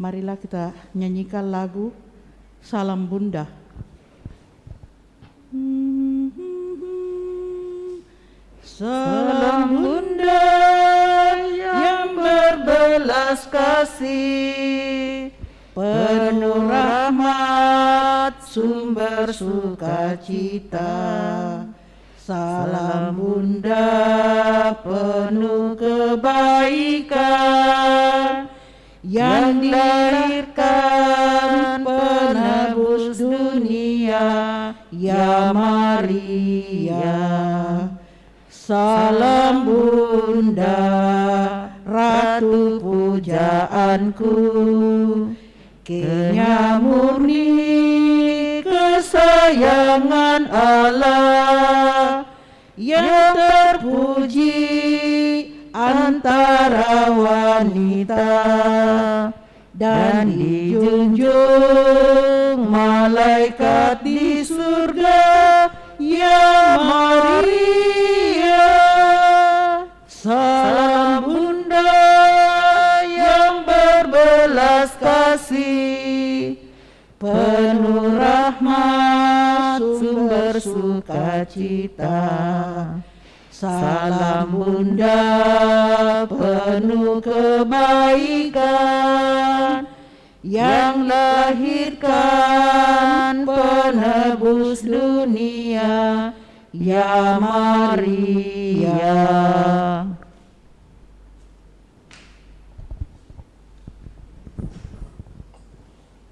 Marilah kita nyanyikan lagu Salam Bunda. Salam Bunda yang berbelas kasih, penuh rahmat, sumber sukacita. Salam Bunda penuh kebaikan, yang dilahirkan penebus dunia, ya Maria. Salam Bunda, Ratu pujaanku, kenya murni kesayangan Allah, yang terpuji antara wanita, dan dijunjung malaikat di surga, ya Maria. Salam Bunda yang berbelas kasih, penuh rahmat, sumber sukacita. Salam Bunda penuh kebaikan, yang lahirkan penebus dunia, ya Maria.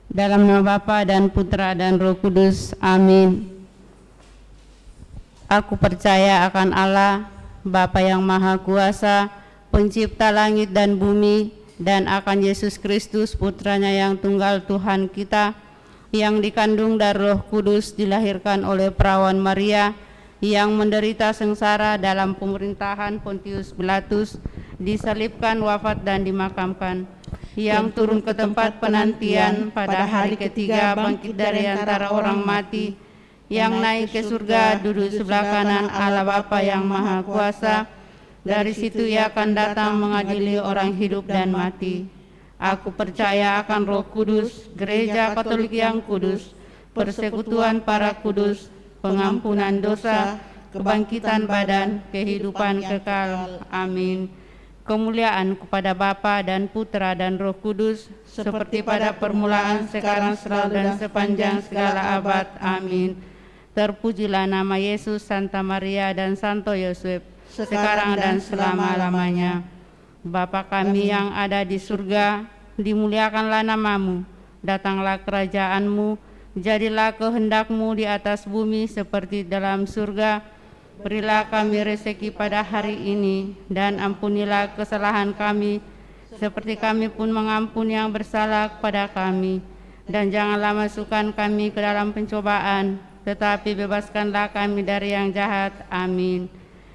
Dalam nama Bapa dan Putra dan Roh Kudus, amin. Aku percaya akan Allah, Bapa yang Maha Kuasa, Pencipta langit dan bumi, dan akan Yesus Kristus, Putranya yang tunggal Tuhan kita, yang dikandung dari Roh Kudus, dilahirkan oleh perawan Maria, yang menderita sengsara dalam pemerintahan Pontius Pilatus, disalibkan, wafat dan dimakamkan, yang turun ke tempat penantian, pada hari ketiga bangkit dari antara orang mati, yang naik ke surga, duduk sebelah kanan Allah Bapa yang Maha Kuasa. Dari situ Ia akan datang mengadili orang hidup dan mati. Aku percaya akan Roh Kudus, Gereja Katolik yang kudus, persekutuan para kudus, pengampunan dosa, kebangkitan badan, kehidupan kekal. Amin. Kemuliaan kepada Bapa dan Putra dan Roh Kudus, seperti pada permulaan, sekarang, selalu, dan sepanjang segala abad. Amin. Terpujilah nama Yesus, Santa Maria, dan Santo Yosef, sekarang dan selama-lamanya. Bapa kami yang ada di surga, dimuliakanlah namamu, datanglah kerajaanmu, jadilah kehendak-Mu di atas bumi seperti dalam surga. Berilah kami rezeki pada hari ini, dan ampunilah kesalahan kami, seperti kami pun mengampuni yang bersalah kepada kami. Dan janganlah masukkan kami ke dalam pencobaan, tetapi bebaskanlah kami dari yang jahat. Amin.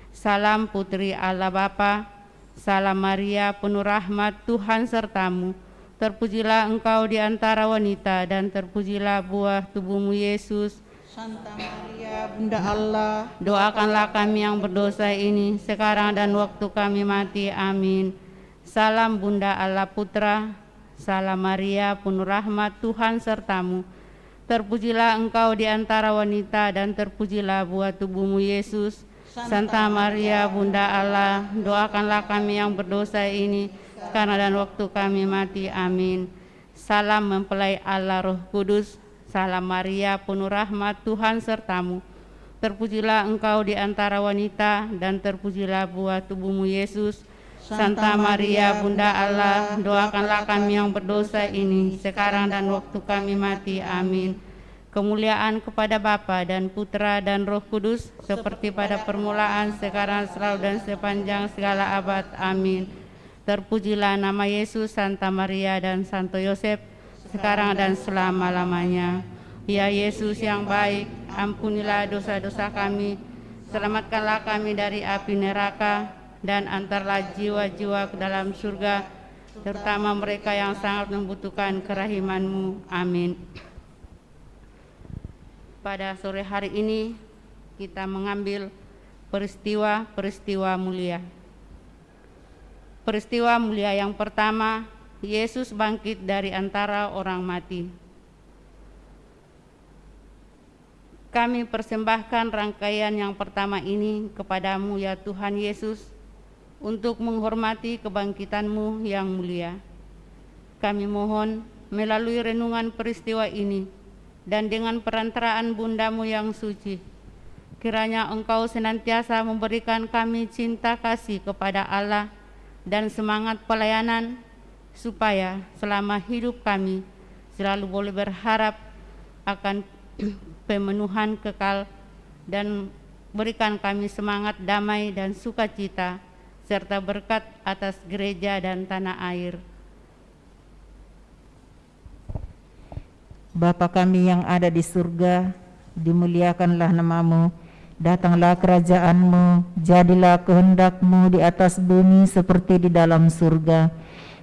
Salam Putri Allah Bapa, salam Maria penuh rahmat, Tuhan sertamu. Terpujilah engkau di antara wanita, dan terpujilah buah tubuhmu Yesus. Santa Maria Bunda Allah, Doakanlah kami yang berdosa ini, sekarang dan waktu kami mati. Amin. Salam Bunda Allah Putra, salam Maria penuh rahmat, Tuhan sertamu. Terpujilah engkau di antara wanita, dan terpujilah buah tubuhmu Yesus. Santa Maria Bunda Allah, doakanlah kami yang berdosa ini, sekarang dan waktu kami mati. Amin. Salam mempelai Allah Roh Kudus, salam Maria penuh rahmat, Tuhan sertamu. Terpujilah engkau di antara wanita, dan terpujilah buah tubuhmu Yesus. Santa Maria Bunda Allah, doakanlah kami yang berdosa ini, sekarang dan waktu kami mati. Amin. Kemuliaan kepada Bapa dan Putra dan Roh Kudus, seperti pada permulaan, sekarang, selalu, dan sepanjang segala abad. Amin. Terpujilah nama Yesus, Santa Maria, dan Santo Yosef, sekarang dan selama-lamanya. Ya Yesus yang baik, ampunilah dosa-dosa kami, selamatkanlah kami dari api neraka, dan antarlah jiwa-jiwa ke dalam surga, terutama mereka yang sangat membutuhkan kerahiman-Mu. Amin. Pada sore hari ini kita mengambil peristiwa-peristiwa mulia. Peristiwa mulia yang pertama Yesus bangkit dari antara orang mati. Kami persembahkan rangkaian yang pertama ini kepadamu ya Tuhan Yesus, untuk menghormati kebangkitan-Mu yang mulia. Kami mohon melalui renungan peristiwa ini dan dengan perantaraan Bunda-Mu yang suci, kiranya Engkau senantiasa memberikan kami cinta kasih kepada Allah dan semangat pelayanan, supaya selama hidup kami selalu boleh berharap akan pemenuhan kekal, dan berikan kami semangat damai dan sukacita serta berkat atas gereja dan tanah air. Bapa kami yang ada di surga, dimuliakanlah nama-Mu, datanglah kerajaan-Mu, jadilah kehendak-Mu di atas bumi seperti di dalam surga.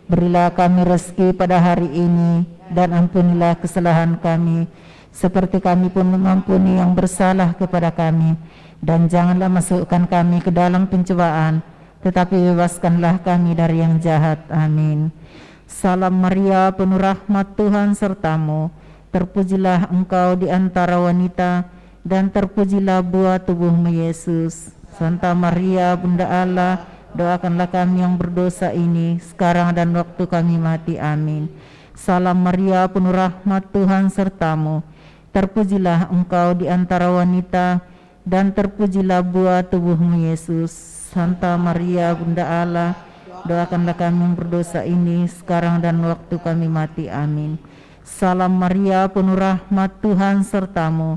Berilah kami rezeki pada hari ini, dan ampunilah kesalahan kami, seperti kami pun mengampuni yang bersalah kepada kami. Dan janganlah masukkan kami ke dalam pencobaan, tetapi bebaskanlah kami dari yang jahat. Amin. Salam Maria, penuh rahmat, Tuhan sertamu. Terpujilah engkau di antara wanita, dan terpujilah buah tubuhmu Yesus. Santa Maria, Bunda Allah, doakanlah kami yang berdosa ini, sekarang dan waktu kami mati. Amin. Salam Maria, penuh rahmat, Tuhan sertamu. Terpujilah engkau di antara wanita, dan terpujilah buah tubuhmu Yesus. Santa Maria, Bunda Allah, doakanlah kami yang berdosa ini, sekarang dan waktu kami mati. Amin. Salam Maria, penuh rahmat, Tuhan sertamu.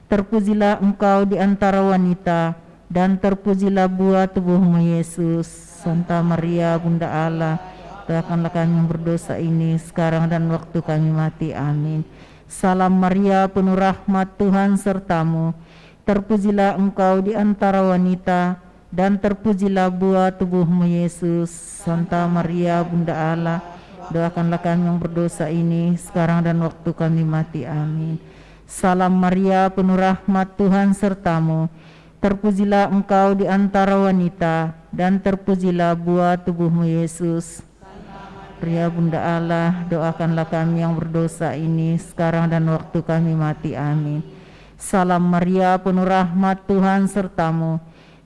Terpujilah engkau di antara wanita, dan terpujilah buah tubuhmu Yesus. Santa Maria, Bunda Allah, doakanlah kami yang berdosa ini, sekarang dan waktu kami mati. Amin. Salam Maria, penuh rahmat, Tuhan sertamu. Terpujilah engkau di antara wanita, dan terpujilah buah tubuhmu Yesus. Santa Maria, Bunda Allah, doakanlah kami yang berdosa ini, sekarang dan waktu kami mati. Amin. Salam Maria, penuh rahmat, Tuhan sertamu. Terpujilah engkau di antara wanita, dan terpujilah buah tubuhmu Yesus. Maria, Bunda Allah, doakanlah kami yang berdosa ini, sekarang dan waktu kami mati. Amin. Salam Maria, penuh rahmat, Tuhan sertamu.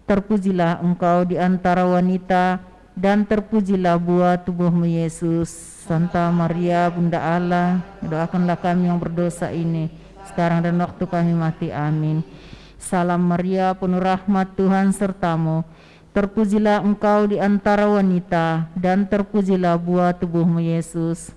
Terpujilah engkau di antara wanita, dan terpujilah buah tubuhmu Yesus. Santa Maria, Bunda Allah, doakanlah kami yang berdosa ini, sekarang dan waktu kami mati. Amin. Salam Maria, penuh rahmat, Tuhan sertamu. Terpujilah engkau di antara wanita, dan terpujilah buah tubuhmu Yesus.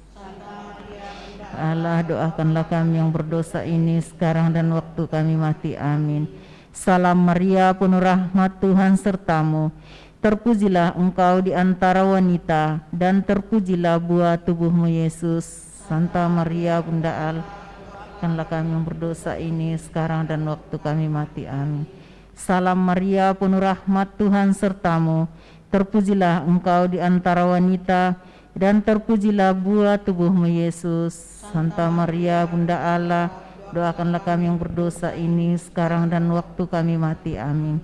Allah, doakanlah kami yang berdosa ini, sekarang dan waktu kami mati. Amin. Salam Maria, penuh rahmat, Tuhan sertamu. Terpujilah engkau di antara wanita, dan terpujilah buah tubuhmu Yesus. Santa Maria, Bunda Allah, doakanlah kami yang berdosa ini, sekarang dan waktu kami mati. Amin. Salam Maria, penuh rahmat, Tuhan sertamu. Terpujilah engkau di antara wanita, dan terpujilah buah tubuhmu Yesus. Santa Maria, Bunda Allah, doakanlah kami yang berdosa ini, sekarang dan waktu kami mati. Amin.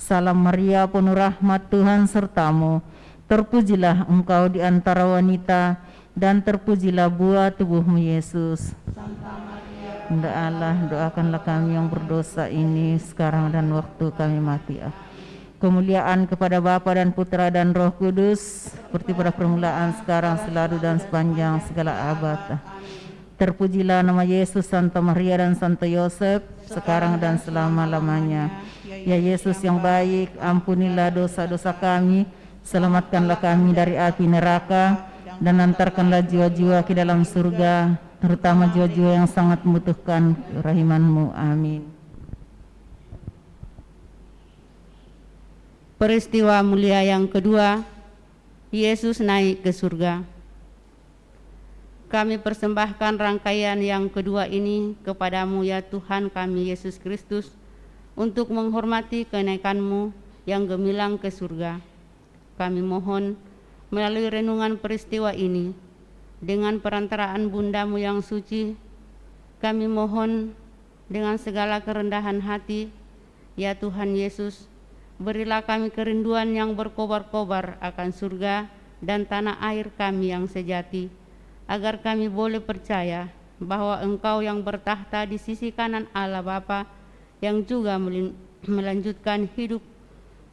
Salam Maria, penuh rahmat, Tuhan sertamu. Terpujilah engkau di antara wanita, dan terpujilah buah tubuhmu Yesus. Bunda Allah, doakanlah kami yang berdosa ini, sekarang dan waktu kami mati. Kemuliaan kepada Bapa dan Putra dan Roh Kudus, seperti pada permulaan, sekarang, selalu, dan sepanjang segala abad. Terpujilah nama Yesus, Santa Maria dan Santo Yosef, sekarang dan selama-lamanya. Ya Yesus yang baik, ampunilah dosa-dosa kami, selamatkanlah kami dari api neraka, dan antarkanlah jiwa-jiwa ke dalam surga, terutama jiwa-jiwa yang sangat membutuhkan kerahiman-Mu. Amin. Peristiwa mulia yang kedua, Yesus naik ke surga. Kami persembahkan rangkaian yang kedua ini kepadamu ya Tuhan kami Yesus Kristus, untuk menghormati kenaikan-Mu yang gemilang ke surga. Kami mohon melalui renungan peristiwa ini, dengan perantaraan Bunda-Mu yang suci, kami mohon dengan segala kerendahan hati, ya Tuhan Yesus, berilah kami kerinduan yang berkobar-kobar akan surga dan tanah air kami yang sejati, agar kami boleh percaya bahwa Engkau yang bertahta di sisi kanan Allah Bapa, yang juga melanjutkan hidup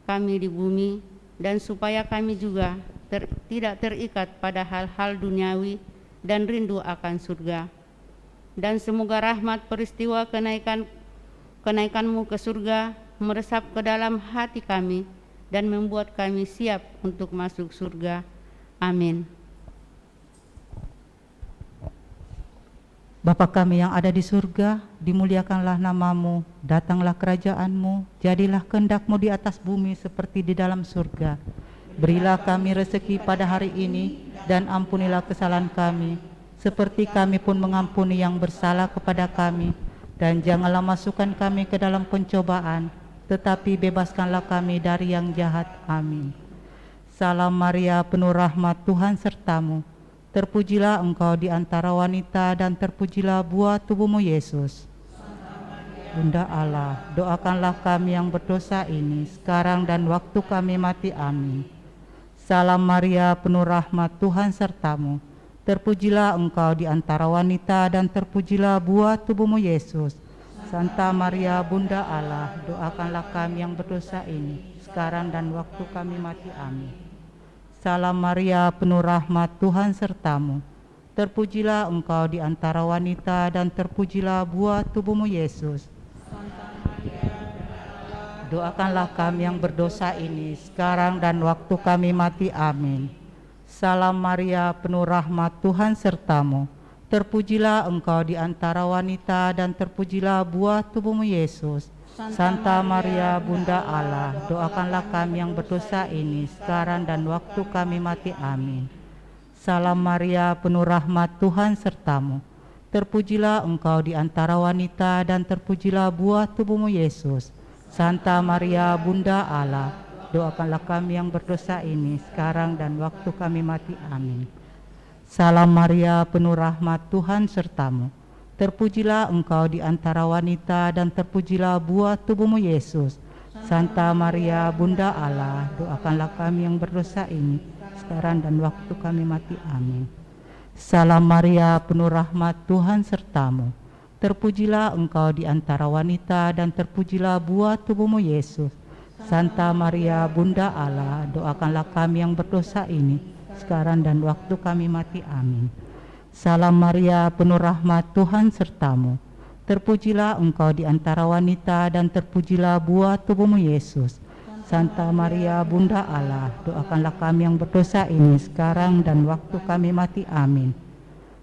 kami di bumi, dan supaya kami juga tidak terikat pada hal-hal duniawi dan rindu akan surga. Dan semoga rahmat peristiwa kenaikan-Mu ke surga meresap ke dalam hati kami dan membuat kami siap untuk masuk surga. Amin. Bapa kami yang ada di surga, dimuliakanlah nama-Mu, datanglah kerajaan-Mu, jadilah kehendak-Mu di atas bumi seperti di dalam surga. Berilah kami rezeki pada hari ini, dan ampunilah kesalahan kami, seperti kami pun mengampuni yang bersalah kepada kami. Dan janganlah masukkan kami ke dalam pencobaan, tetapi bebaskanlah kami dari yang jahat. Amin. Salam Maria, penuh rahmat, Tuhan sertamu. Terpujilah engkau di antara wanita, dan terpujilah buah tubuhmu Yesus. Bunda Allah, doakanlah kami yang berdosa ini, sekarang dan waktu kami mati. Amin. Salam Maria, penuh rahmat, Tuhan sertamu. Terpujilah engkau di antara wanita, dan terpujilah buah tubuhmu Yesus. Santa Maria, Bunda Allah, doakanlah kami yang berdosa ini, sekarang dan waktu kami mati. Amin. Salam Maria, penuh rahmat, Tuhan sertamu. Terpujilah engkau di antara wanita, dan terpujilah buah tubuhmu Yesus. Doakanlah kami yang berdosa ini, sekarang dan waktu kami mati. Amin. Salam Maria, penuh rahmat, Tuhan sertamu. Terpujilah engkau di antara wanita, dan terpujilah buah tubuhmu Yesus. Santa Maria, Bunda Allah, doakanlah kami yang berdosa ini, sekarang dan waktu kami mati. Amin. Salam Maria, penuh rahmat, Tuhan sertamu. Terpujilah engkau di antara wanita, dan terpujilah buah tubuhmu Yesus. Santa Maria, Bunda Allah, doakanlah kami yang berdosa ini, sekarang dan waktu kami mati. Amin. Salam Maria, penuh rahmat, Tuhan sertamu. Terpujilah engkau di antara wanita, dan terpujilah buah tubuhmu Yesus. Santa Maria, Bunda Allah, doakanlah kami yang berdosa ini, sekarang dan waktu kami mati. Amin. Salam Maria, penuh rahmat, Tuhan sertamu. Terpujilah engkau di antara wanita, dan terpujilah buah tubuhmu Yesus. Santa Maria, Bunda Allah, doakanlah kami yang berdosa ini, sekarang dan waktu kami mati. Amin. Salam Maria, penuh rahmat, Tuhan sertamu. Terpujilah engkau di antara wanita, dan terpujilah buah tubuhmu Yesus. Santa Maria, Bunda Allah, doakanlah kami yang berdosa ini, sekarang dan waktu kami mati. Amin.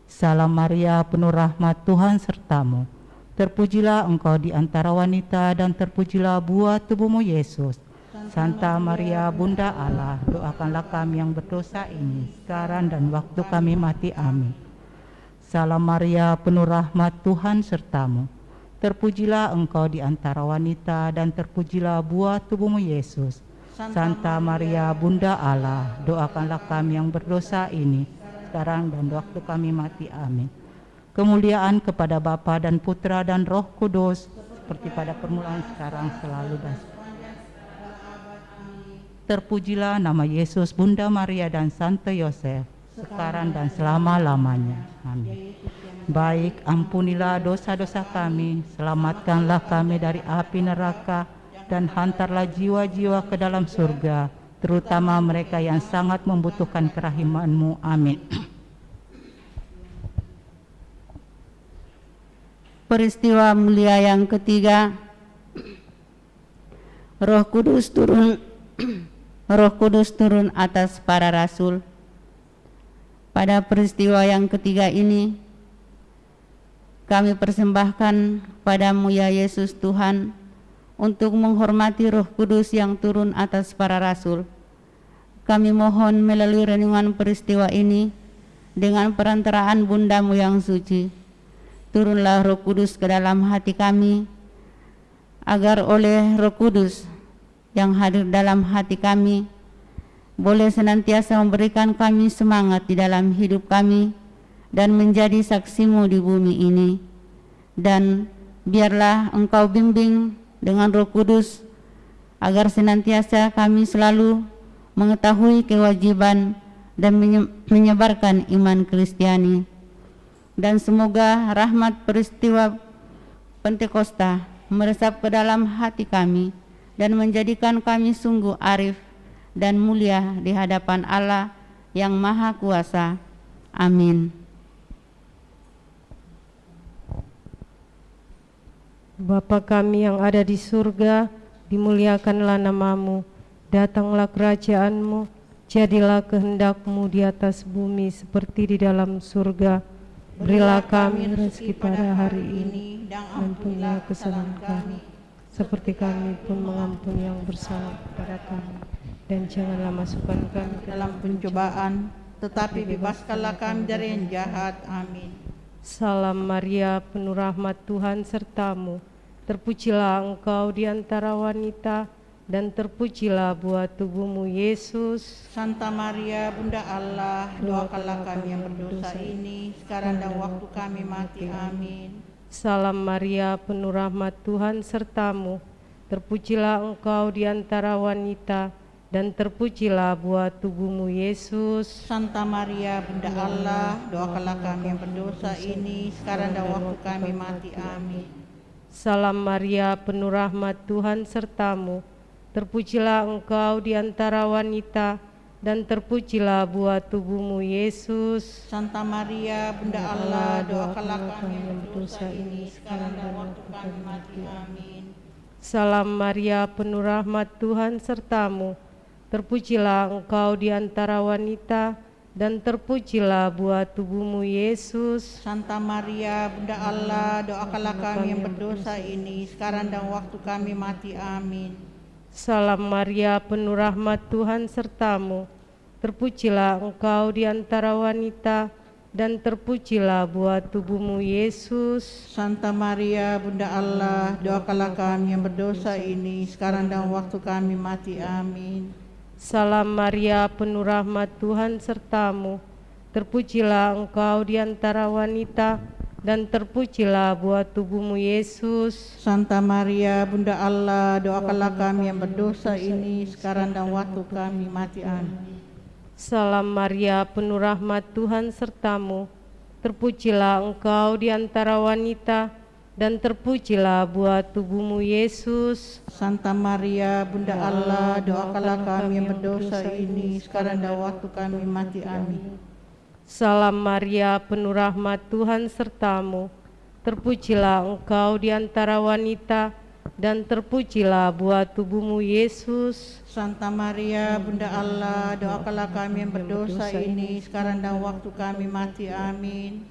Salam Maria, penuh rahmat, Tuhan sertamu. Terpujilah engkau di antara wanita, dan terpujilah buah tubuhmu Yesus. Santa Maria, Bunda Allah, doakanlah kami yang berdosa ini, sekarang dan waktu kami mati. Amin. Salam Maria, penuh rahmat, Tuhan sertamu. Terpujilah engkau di antara wanita, dan terpujilah buah tubuhmu Yesus. Santa Maria, Bunda Allah, doakanlah kami yang berdosa ini, sekarang dan waktu kami mati. Amin. Kemuliaan kepada Bapa dan Putra dan Roh Kudus, seperti pada permulaan, sekarang, selalu, dan terpujilah nama Yesus, Bunda Maria dan Santo Yosef, sekarang dan selama-lamanya. Amin. Baik, ampunilah dosa-dosa kami, selamatkanlah kami dari api neraka, dan hantarlah jiwa-jiwa ke dalam surga, terutama mereka yang sangat membutuhkan kerahiman-Mu. Amin. Peristiwa mulia yang ketiga, Roh Kudus turun atas para rasul. Pada peristiwa yang ketiga ini, kami persembahkan padamu ya Yesus Tuhan, untuk menghormati Roh Kudus yang turun atas para rasul. Kami mohon melalui renungan peristiwa ini, dengan perantaraan Bundamu yang suci, turunlah Roh Kudus ke dalam hati kami, agar oleh Roh Kudus yang hadir dalam hati kami, boleh senantiasa memberikan kami semangat di dalam hidup kami, dan menjadi saksi-Mu di bumi ini. Dan biarlah Engkau bimbing dengan Roh Kudus, agar senantiasa kami selalu mengetahui kewajiban dan menyebarkan iman Kristiani. Dan semoga rahmat peristiwa Pentakosta meresap ke dalam hati kami dan menjadikan kami sungguh arif dan mulia di hadapan Allah yang Maha Kuasa. Amin. Bapa kami yang ada di surga, dimuliakanlah namamu, datanglah kerajaan-Mu, jadilah kehendak-Mu di atas bumi seperti di dalam surga. Berilah kami rezeki pada hari ini, dan ampunilah kesalahan kami, seperti kami pun mengampuni yang bersalah kepada kami. Dan janganlah masukkan kami ke dalam Pencobaan, tetapi bebaskanlah kami dari yang jahat. Amin. Salam Maria, penuh rahmat Tuhan sertamu. Terpujilah engkau di antara wanita, dan terpujilah buah tubuhmu Yesus. Santa Maria, Bunda Allah, doakanlah kami yang berdosa ini, sekarang dan waktu kami mati. Amin. Salam Maria, penuh rahmat Tuhan sertamu. Terpujilah engkau di antara wanita, dan terpujilah buah tubuhmu Yesus. Santa Maria, Bunda Allah, doakanlah kami yang berdosa ini, sekarang dan waktu kami mati. Amin. Salam Maria, penuh rahmat Tuhan sertamu. Terpujilah engkau di antara wanita, dan terpujilah buah tubuhmu Yesus. Santa Maria, Bunda Allah, doakanlah kami yang berdosa ini, sekarang dan waktu kami mati. Amin. Salam Maria, penuh rahmat Tuhan sertamu. Terpujilah engkau di antara wanita, dan terpujilah buah tubuhmu Yesus. Santa Maria, Bunda Allah, doakanlah kami yang berdosa ini, sekarang dan waktu kami mati. Amin. Salam Maria, penuh rahmat Tuhan sertamu. Terpujilah engkau di antara wanita, dan terpujilah buah tubuhmu Yesus. Santa Maria, Bunda Allah, doakanlah kami yang berdosa ini, sekarang dan waktu kami mati. Amin. Salam Maria, penuh rahmat Tuhan sertamu. Terpujilah engkau di antara wanita, dan terpujilah buah tubuhmu Yesus. Santa Maria, Bunda Allah, doakanlah kami yang berdosa ini, sekarang dan waktu kami mati. Amin. Salam Maria, penuh rahmat Tuhan sertamu. Terpujilah engkau di antara wanita, dan terpujilah buah tubuhmu Yesus. Santa Maria, Bunda Allah, doakanlah kami yang berdosa ini, sekarang dan waktu kami mati. Amin. Salam Maria, penuh rahmat Tuhan sertamu. Terpujilah engkau di antara wanita, dan terpujilah buah tubuhmu Yesus. Santa Maria, Bunda Allah, doakanlah kami yang berdosa ini, sekarang dan waktu kami mati. Amin.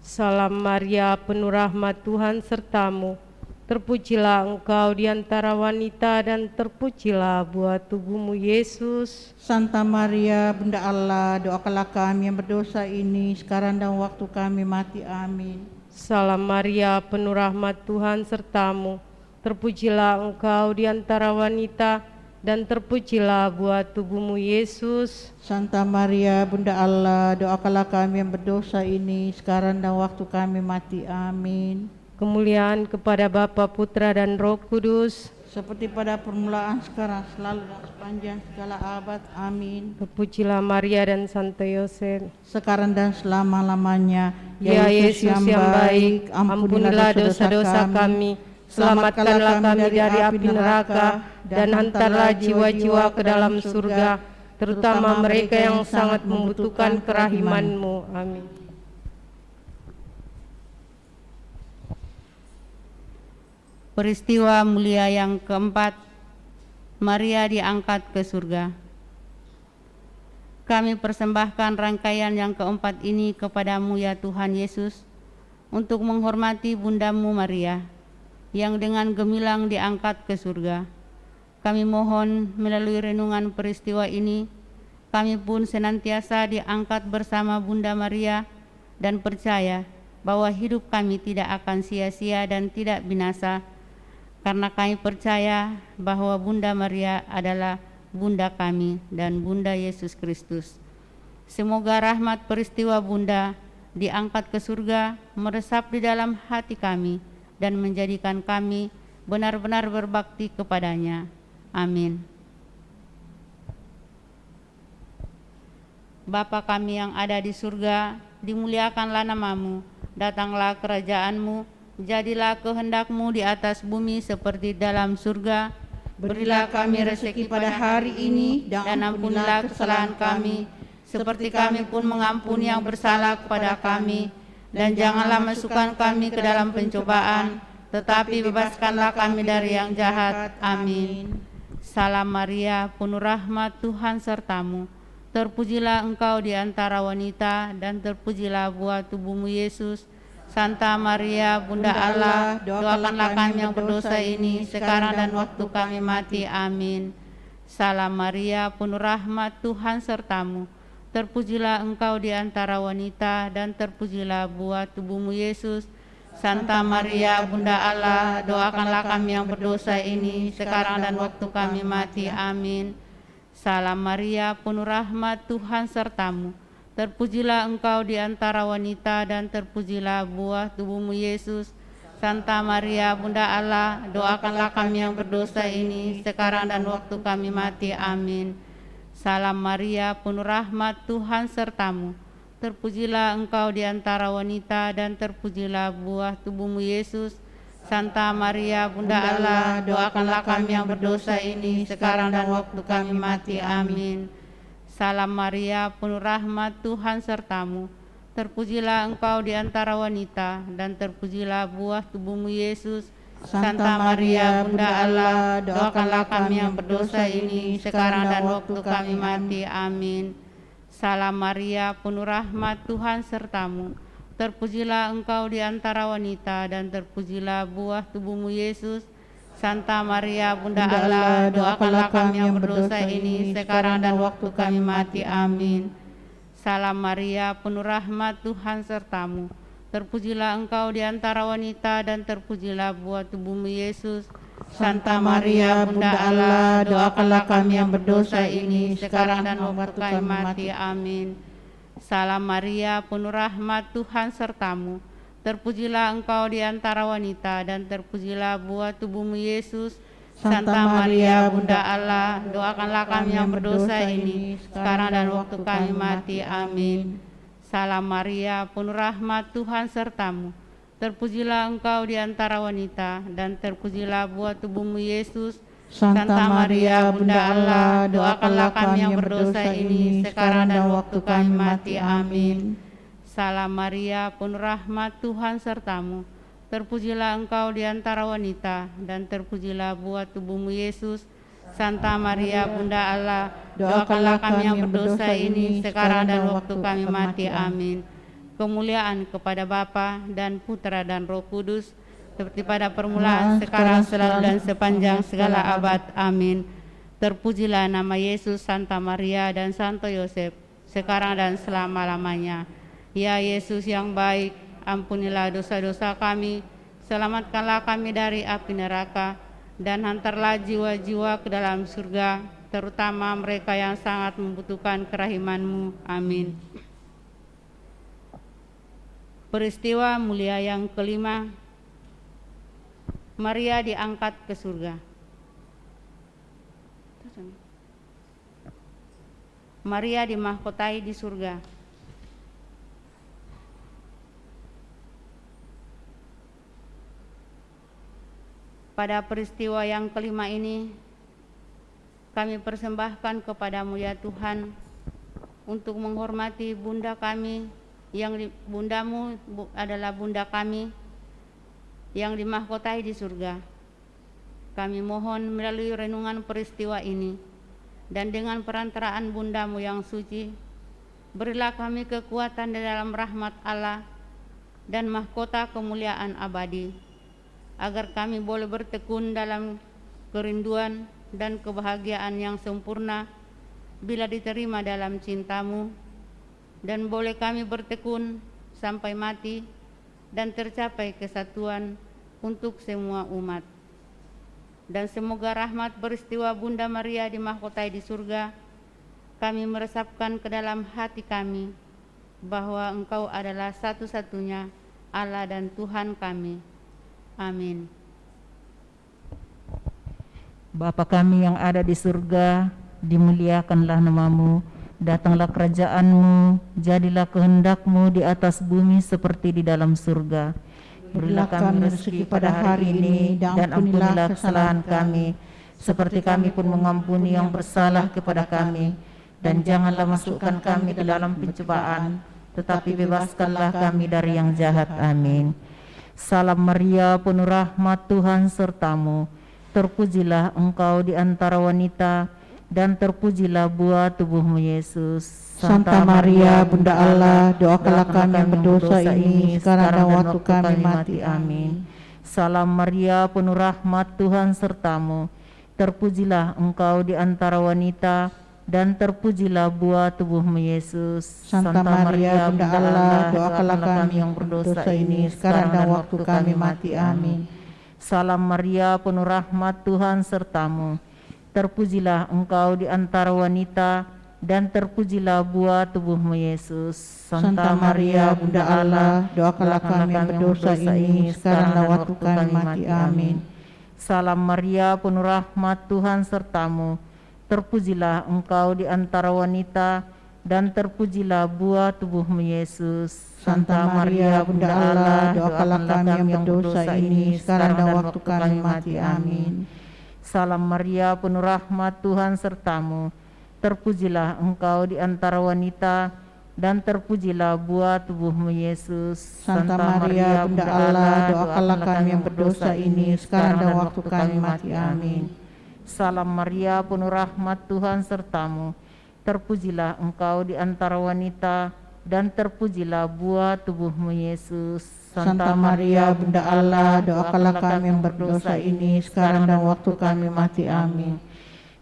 Salam Maria, penuh rahmat Tuhan sertamu. Terpujilah engkau di antara wanita, dan terpujilah buah tubuhmu Yesus. Santa Maria, Bunda Allah, doakanlah kami yang berdosa ini, sekarang dan waktu kami mati. Amin. Salam Maria, penuh rahmat Tuhan sertamu. Terpujilah engkau di antara wanita, dan terpujilah buah tubuhmu Yesus. Santa Maria, Bunda Allah, doakanlah kami yang berdosa ini, sekarang dan waktu kami mati. Amin. Kemuliaan kepada Bapa, Putra, dan Roh Kudus, seperti pada permulaan, sekarang, selalu, dan sepanjang segala abad. Amin. terpujilah Maria dan Santo Yosef. Sekarang dan selama-lamanya. Ya Yesus yang baik, ampunilah dosa-dosa kami, selamatkanlah kami dari api neraka, dan hantarlah jiwa-jiwa ke dalam surga, terutama mereka yang sangat membutuhkan kerahiman-Mu. Amin. Peristiwa mulia yang keempat, Maria diangkat ke surga. Kami persembahkan rangkaian yang keempat ini kepadamu ya Tuhan Yesus, untuk menghormati Bundamu Maria, yang dengan gemilang diangkat ke surga. Kami mohon melalui renungan peristiwa ini, kami pun senantiasa diangkat bersama Bunda Maria, dan percaya bahwa hidup kami tidak akan sia-sia dan tidak binasa, karena kami percaya bahwa Bunda Maria adalah Bunda kami dan Bunda Yesus Kristus. Semoga rahmat peristiwa Bunda diangkat ke surga meresap di dalam hati kami dan menjadikan kami benar-benar berbakti kepadanya. Amin. Bapa kami yang ada di surga, dimuliakanlah namamu, datanglah kerajaanmu, jadilah kehendak-Mu di atas bumi seperti dalam surga. Berilah kami rezeki pada hari ini, dan ampunilah kesalahan kami, seperti kami pun mengampuni yang bersalah kepada kami. Dan janganlah masukkan kami ke dalam pencobaan, tetapi bebaskanlah kami dari yang jahat. Amin. Salam Maria, penuh rahmat, Tuhan sertamu. Terpujilah engkau di antara wanita, dan terpujilah buah tubuhmu Yesus. Santa Maria, Bunda Allah, doakanlah kami yang berdosa ini, sekarang dan waktu kami mati. Amin. Salam Maria, penuh rahmat, Tuhan sertamu. Terpujilah engkau di antara wanita, dan terpujilah buah tubuhmu Yesus. Santa Maria, Bunda Allah, doakanlah kami yang berdosa ini, sekarang dan waktu kami mati. Amin. Salam Maria, penuh rahmat, Tuhan sertamu. Terpujilah engkau di antara wanita, dan terpujilah buah tubuhmu Yesus. Santa Maria, Bunda Allah, doakanlah kami yang berdosa ini, sekarang dan waktu kami mati. Amin. Salam Maria, penuh rahmat, Tuhan sertamu. Terpujilah engkau di antara wanita, dan terpujilah buah tubuhmu Yesus. Santa Maria, Bunda Allah, doakanlah kami yang berdosa ini, sekarang dan waktu kami mati. Amin. Salam Maria, penuh rahmat, Tuhan sertamu. Terpujilah engkau di antara wanita, dan terpujilah buah tubuhmu Yesus. Santa Maria, Bunda Allah, doakanlah kami yang berdosa ini, sekarang dan waktu kami mati. Amin. Salam Maria, penuh rahmat, Tuhan sertamu. Terpujilah engkau di antara wanita, dan terpujilah buah tubuhmu Yesus. Santa Maria, Bunda Allah, doakanlah kami yang berdosa ini, sekarang dan waktu kami mati. Amin. Salam Maria, penuh rahmat, Tuhan sertamu. Terpujilah engkau di antara wanita, dan terpujilah buah tubuhmu Yesus. Santa Maria, Bunda Allah, doakanlah kami yang berdosa ini, sekarang dan waktu kami mati. Amin. Salam Maria, penuh rahmat, Tuhan sertamu. Terpujilah engkau di antara wanita, dan terpujilah buah tubuhmu Yesus. Santa Maria, Bunda Allah, doakanlah kami yang berdosa ini, sekarang dan waktu kami mati. Amin. Salam Maria, penuh rahmat, Tuhan sertamu. Terpujilah engkau di antara wanita, dan terpujilah buah tubuhmu Yesus. Santa Maria, Bunda Allah, doakanlah kami yang berdosa ini, sekarang dan waktu kami mati. Amin. Salam Maria, penuh rahmat, Tuhan sertamu. Terpujilah engkau di antara wanita, dan terpujilah buah tubuhmu Yesus. Santa Maria, Bunda Allah, doakanlah kami yang berdosa ini, sekarang dan waktu kami mati. Amin. Kemuliaan kepada Bapa dan Putra dan Roh Kudus, seperti pada permulaan, sekarang, selalu, dan sepanjang segala abad. Amin. Terpujilah nama Yesus, Santa Maria, dan Santo Yosef, sekarang dan selama-lamanya. Ya Yesus yang baik, ampunilah dosa-dosa kami, selamatkanlah kami dari api neraka, dan hantarlah jiwa-jiwa ke dalam surga, terutama mereka yang sangat membutuhkan kerahiman-Mu. Amin. Peristiwa mulia yang kelima, Maria diangkat ke surga. Maria dimahkotai di surga. Pada peristiwa yang kelima ini, kami persembahkan kepadamu ya Tuhan, untuk menghormati Bunda kami, yang Bundamu adalah Bunda kami, yang dimahkotai di surga. Kami mohon melalui renungan peristiwa ini, dan dengan perantaraan Bundamu yang suci, berilah kami kekuatan di dalam rahmat Allah, dan mahkota kemuliaan abadi, agar kami boleh bertekun dalam kerinduan dan kebahagiaan yang sempurna bila diterima dalam cinta-Mu, dan boleh kami bertekun sampai mati dan tercapai kesatuan untuk semua umat. Dan semoga rahmat peristiwa Bunda Maria dimahkotai di surga, kami meresapkan ke dalam hati kami bahwa Engkau adalah satu-satunya Allah dan Tuhan kami. Amin. Bapa kami yang ada di surga, dimuliakanlah namamu, Datanglah kerajaan-Mu, jadilah kehendak-Mu di atas bumi seperti di dalam surga. Berilah kami rezeki pada hari ini, dan ampunilah kesalahan kami, seperti kami pun mengampuni yang bersalah kepada kami. Dan janganlah masukkan kami ke dalam pencobaan, tetapi bebaskanlah kami dari yang jahat. Amin. Salam Maria, penuh rahmat, Tuhan sertamu. Terpujilah engkau di antara wanita, dan terpujilah buah tubuhmu Yesus. Santa Maria, Bunda Allah, doakanlah kami yang berdosa ini, sekarang dan waktu kami mati. Amin. Salam Maria, penuh rahmat, Tuhan sertamu. Terpujilah engkau di antara wanita, dan terpujilah buah tubuhmu Yesus. Santa Maria, Bunda Allah, doakanlah kami yang berdosa ini, sekarang dan waktu kami mati. Amin. Salam Maria, penuh rahmat, Tuhan sertamu. Terpujilah engkau di antara wanita, dan terpujilah buah tubuhmu Yesus. Santa Maria, Bunda Allah, doakanlah kami yang berdosa ini, sekarang dan waktu kami mati. Amin. Salam Maria, penuh rahmat, Tuhan sertamu. Terpujilah engkau di antara wanita, dan terpujilah buah tubuhmu Yesus. Santa Maria, Bunda Allah, doakanlah kami yang berdosa ini, sekarang dan waktu kami mati. Amin. Salam Maria, penuh rahmat, Tuhan sertamu. Terpujilah engkau di antara wanita, dan terpujilah buah tubuhmu Yesus. Santa Maria, Bunda Allah, doakanlah kami yang berdosa ini, sekarang dan waktu kami mati. Amin. Salam Maria, penuh rahmat, Tuhan sertamu. Terpujilah engkau di antara wanita, dan terpujilah buah tubuhmu Yesus. Santa Maria, Bunda Allah, doakanlah kami yang berdosa ini, sekarang dan waktu kami mati. Amin.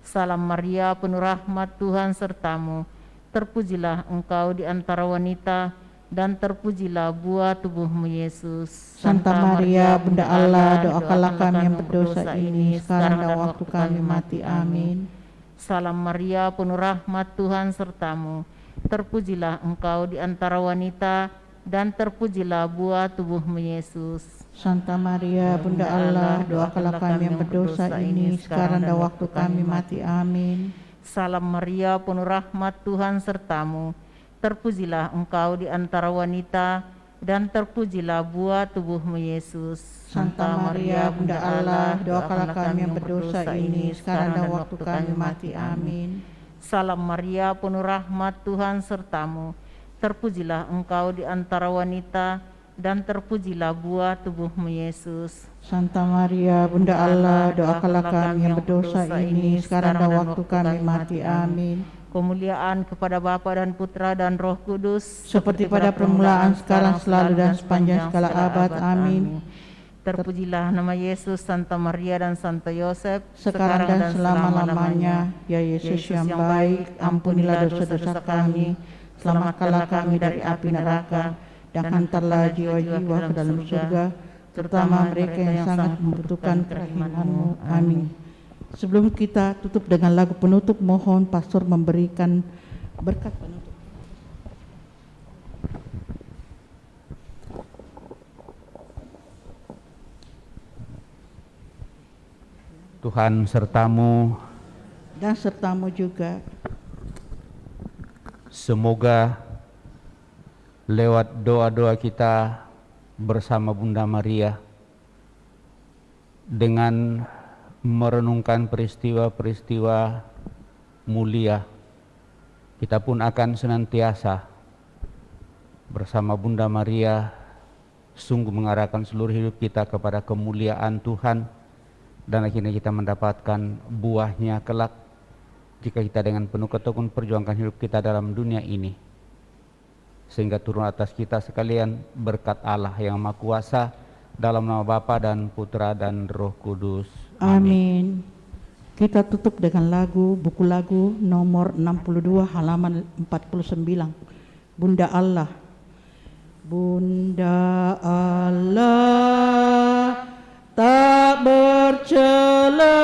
Salam Maria, penuh rahmat, Tuhan sertamu. Terpujilah engkau di antara wanita, dan terpujilah buah tubuhmu Yesus. Santa Maria, Bunda Allah, doakanlah kami yang berdosa ini, sekarang dan waktu kami mati. Amin. Salam Maria, penuh rahmat, Tuhan sertamu. Terpujilah engkau di antara wanita, dan terpujilah buah tubuhmu Yesus. Santa Maria, Bunda Allah, doakanlah kami yang berdosa ini, sekarang dan waktu kami mati. Amin. Salam Maria, penuh rahmat, Tuhan sertamu. Terpujilah engkau di antara wanita, dan terpujilah buah tubuhmu Yesus. Santa Maria, Bunda Allah, doakanlah kami yang berdosa ini, sekarang dan waktu kami mati. Amin. Salam Maria, penuh rahmat, Tuhan sertamu. Terpujilah engkau di antara wanita, dan terpujilah buah tubuhmu Yesus. Santa Maria, Bunda Allah, doakanlah kami yang berdosa ini, sekarang dan waktu kami mati. Amin. Kemuliaan kepada Bapa dan Putra dan Roh Kudus, seperti pada permulaan, sekarang, selalu, dan sepanjang segala abad. Amin. Terpujilah nama Yesus, Santa Maria dan Santo Yosef, sekarang dan selama-lamanya. Ya Yesus yang baik, ampunilah dosa-dosa kami, selamatkanlah kami dari api neraka, dan hantarlah jiwa-jiwa ke dalam surga, terutama mereka yang sangat membutuhkan kerahiman-Mu. Amin. Sebelum kita tutup dengan lagu penutup, mohon pastor memberikan berkat penutup. Tuhan sertamu, dan sertamu juga. Semoga lewat doa-doa kita bersama Bunda Maria, dengan merenungkan peristiwa-peristiwa mulia, kita pun akan senantiasa bersama Bunda Maria sungguh mengarahkan seluruh hidup kita kepada kemuliaan Tuhan, dan akhirnya kita mendapatkan buahnya kelak jika kita dengan penuh ketekunan perjuangkan hidup kita dalam dunia ini, sehingga turun atas kita sekalian berkat Allah yang Maha Kuasa, dalam nama Bapa dan Putra dan Roh Kudus. Amin. Kita tutup dengan lagu, buku lagu nomor 62 halaman 49. Bunda Allah. Bunda Allah tak bercela,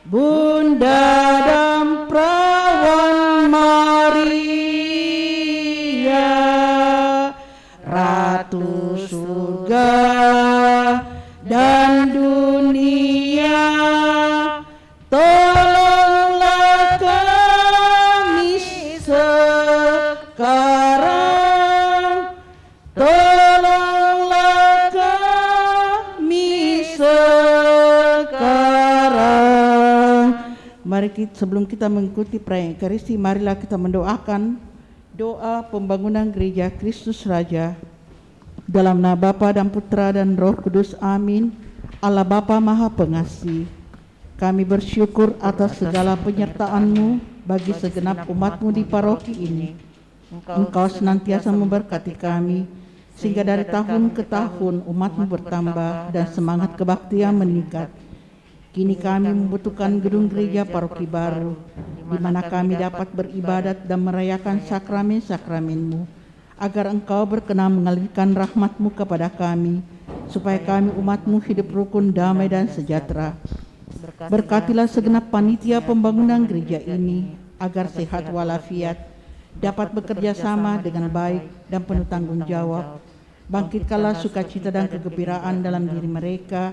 Bunda dan Perawan Maria, Ratu surga dan dunia, tolonglah kami sebelum kita mengikuti perayaan Ekaristi, marilah kita mendoakan doa pembangunan gereja Kristus Raja. Dalam nama Bapa dan Putra dan Roh Kudus, amin. Allah Bapa Maha Pengasih, kami bersyukur atas segala penyertaan-Mu bagi segenap umat-Mu di paroki ini. Engkau senantiasa memberkati kami, sehingga dari tahun ke tahun umat-Mu bertambah dan semangat kebaktian meningkat. Kini kami membutuhkan gedung gereja paroki baru, di mana kami dapat beribadat dan merayakan sakramen-sakramen-Mu, agar Engkau berkenan mengalirkan rahmat-Mu kepada kami, supaya kami umat-Mu hidup rukun, damai, dan sejahtera. Berkatilah segenap panitia pembangunan gereja ini, agar sehat walafiat, dapat bekerja sama dengan baik dan penuh tanggung jawab. Bangkitkanlah sukacita dan kegembiraan dalam diri mereka,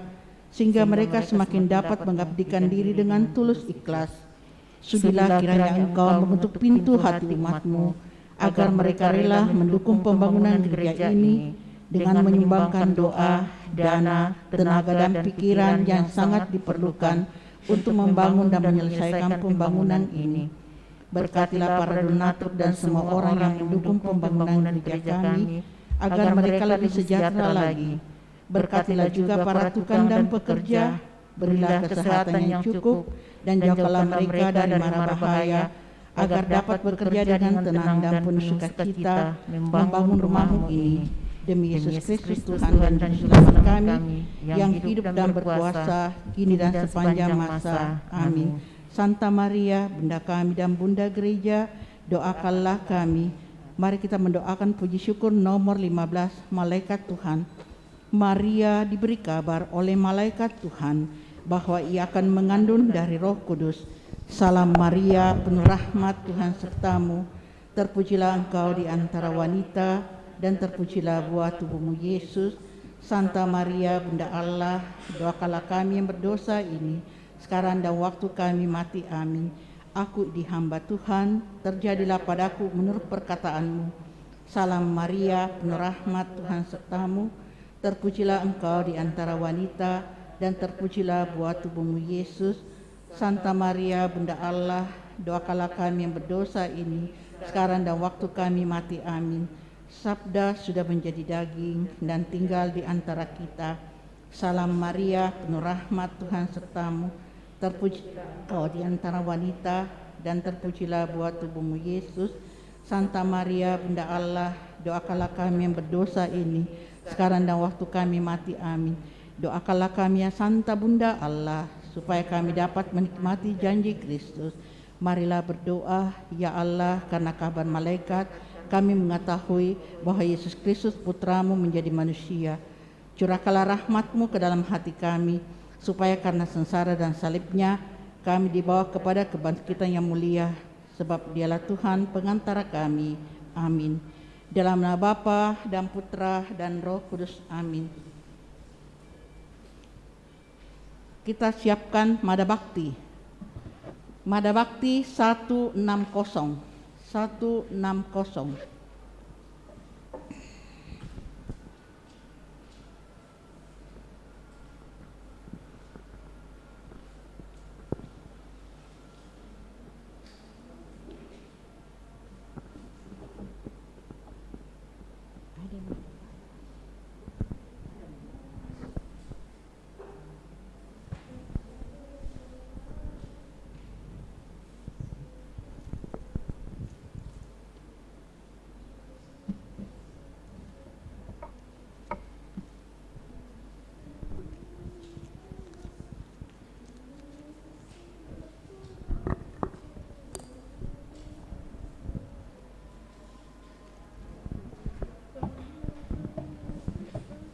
sehingga mereka semakin dapat mengabdikan diri dengan tulus ikhlas. Sudilah kiranya Engkau mengetuk pintu hati umat-Mu, agar mereka rela mendukung pembangunan gereja ini dengan menyumbangkan doa, dana, tenaga, dan pikiran yang sangat diperlukan untuk membangun dan menyelesaikan pembangunan ini. Berkatilah para donatur dan semua orang yang mendukung pembangunan gereja kami, agar mereka lebih sejahtera lagi. Berkatilah juga para tukang dan pekerja, berilah kesehatan yang cukup, dan jauhkanlah mereka dari mara bahaya, agar dapat bekerja dengan tenang dan penuh sukacita membangun rumah-Mu ini. Demi Yesus Kristus Tuhan dan Juru Selamat kami, yang hidup dan berkuasa kini dan sepanjang masa. Amin. Santa Maria, Bunda kami dan Bunda Gereja, doakanlah kami. Mari kita mendoakan puji syukur nomor 15, Malaikat Tuhan. Maria diberi kabar oleh malaikat Tuhan bahwa ia akan mengandung dari Roh Kudus. Salam Maria, penuh rahmat, Tuhan sertamu. Terpujilah engkau di antara wanita, dan terpujilah buah tubuhmu Yesus. Santa Maria, Bunda Allah, doakanlah kami yang berdosa ini, sekarang dan waktu kami mati. Amin. Aku dihamba Tuhan, terjadilah padaku menurut perkataanmu. Salam Maria, penuh rahmat, Tuhan sertamu. Terpujilah engkau di antara wanita, dan terpujilah buah tubuhmu Yesus. Santa Maria, Bunda Allah, doakanlah kami yang berdosa ini, sekarang dan waktu kami mati. Amin. Sabda sudah menjadi daging dan tinggal di antara kita. Salam Maria, penuh rahmat, Tuhan sertamu. Terpujilah engkau di antara wanita, dan terpujilah buah tubuhmu Yesus. Santa Maria, Bunda Allah, doakanlah kami yang berdosa ini, sekarang dan waktu kami mati. Amin. Doakanlah kami ya Santa Bunda Allah, supaya kami dapat menikmati janji Kristus. Marilah berdoa. Ya Allah, karena kabar malaikat kami mengetahui bahwa Yesus Kristus Putramu menjadi manusia. Curahkanlah rahmat-Mu ke dalam hati kami, supaya karena sengsara dan salibnya kami dibawa kepada kebangkitan yang mulia, sebab Dialah Tuhan pengantara kami. Amin. Dalam nama Bapa dan Putra dan Roh Kudus. Amin. Kita siapkan Mada Bakti. Mada Bakti 160. 160.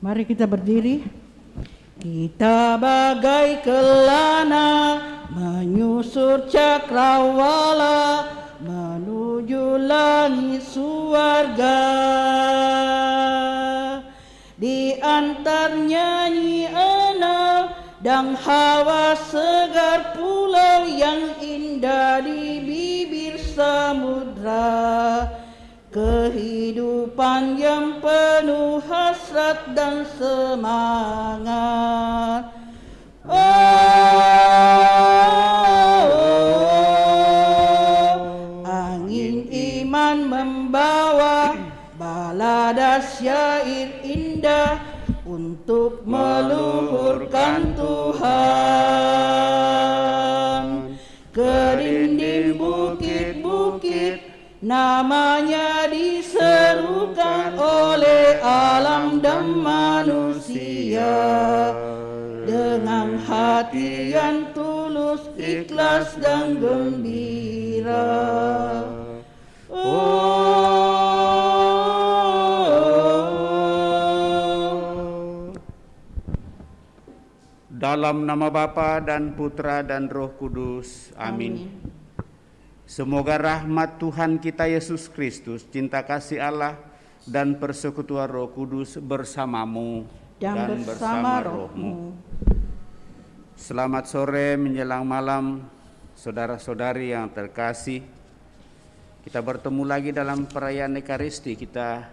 Mari kita berdiri. Kita bagai kelana menyusur cakrawala menuju langit surga. Di antar nyanyi enam dan hawa segar pulau yang indah di bibir samudra. Kehidupan yang penuh hasrat dan semangat. Oh, syair indah untuk meluhurkan Tuhan. Ke dinding bukit-bukit namanya diserukan oleh alam dan manusia. Dengan hati yang tulus, ikhlas dan gembira. Dalam nama Bapa dan Putra dan Roh Kudus. Amin. Semoga rahmat Tuhan kita Yesus Kristus, cinta kasih Allah, dan persekutuan Roh Kudus bersamamu Dan bersama rohmu. Selamat sore menjelang malam, saudara-saudari yang terkasih. Kita bertemu lagi dalam perayaan Ekaristi kita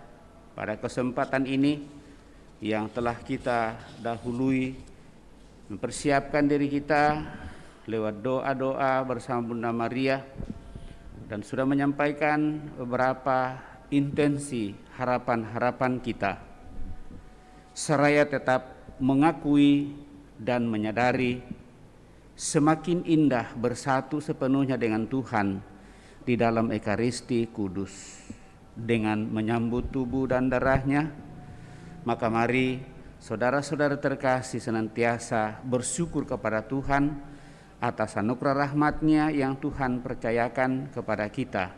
pada kesempatan ini yang telah kita dahului, mempersiapkan diri kita lewat doa-doa bersama Bunda Maria, dan sudah menyampaikan beberapa intensi harapan-harapan kita, seraya tetap mengakui dan menyadari semakin indah bersatu sepenuhnya dengan Tuhan di dalam Ekaristi Kudus dengan menyambut tubuh dan darahnya. Maka mari saudara-saudara terkasih senantiasa bersyukur kepada Tuhan atas anugerah rahmat-Nya yang Tuhan percayakan kepada kita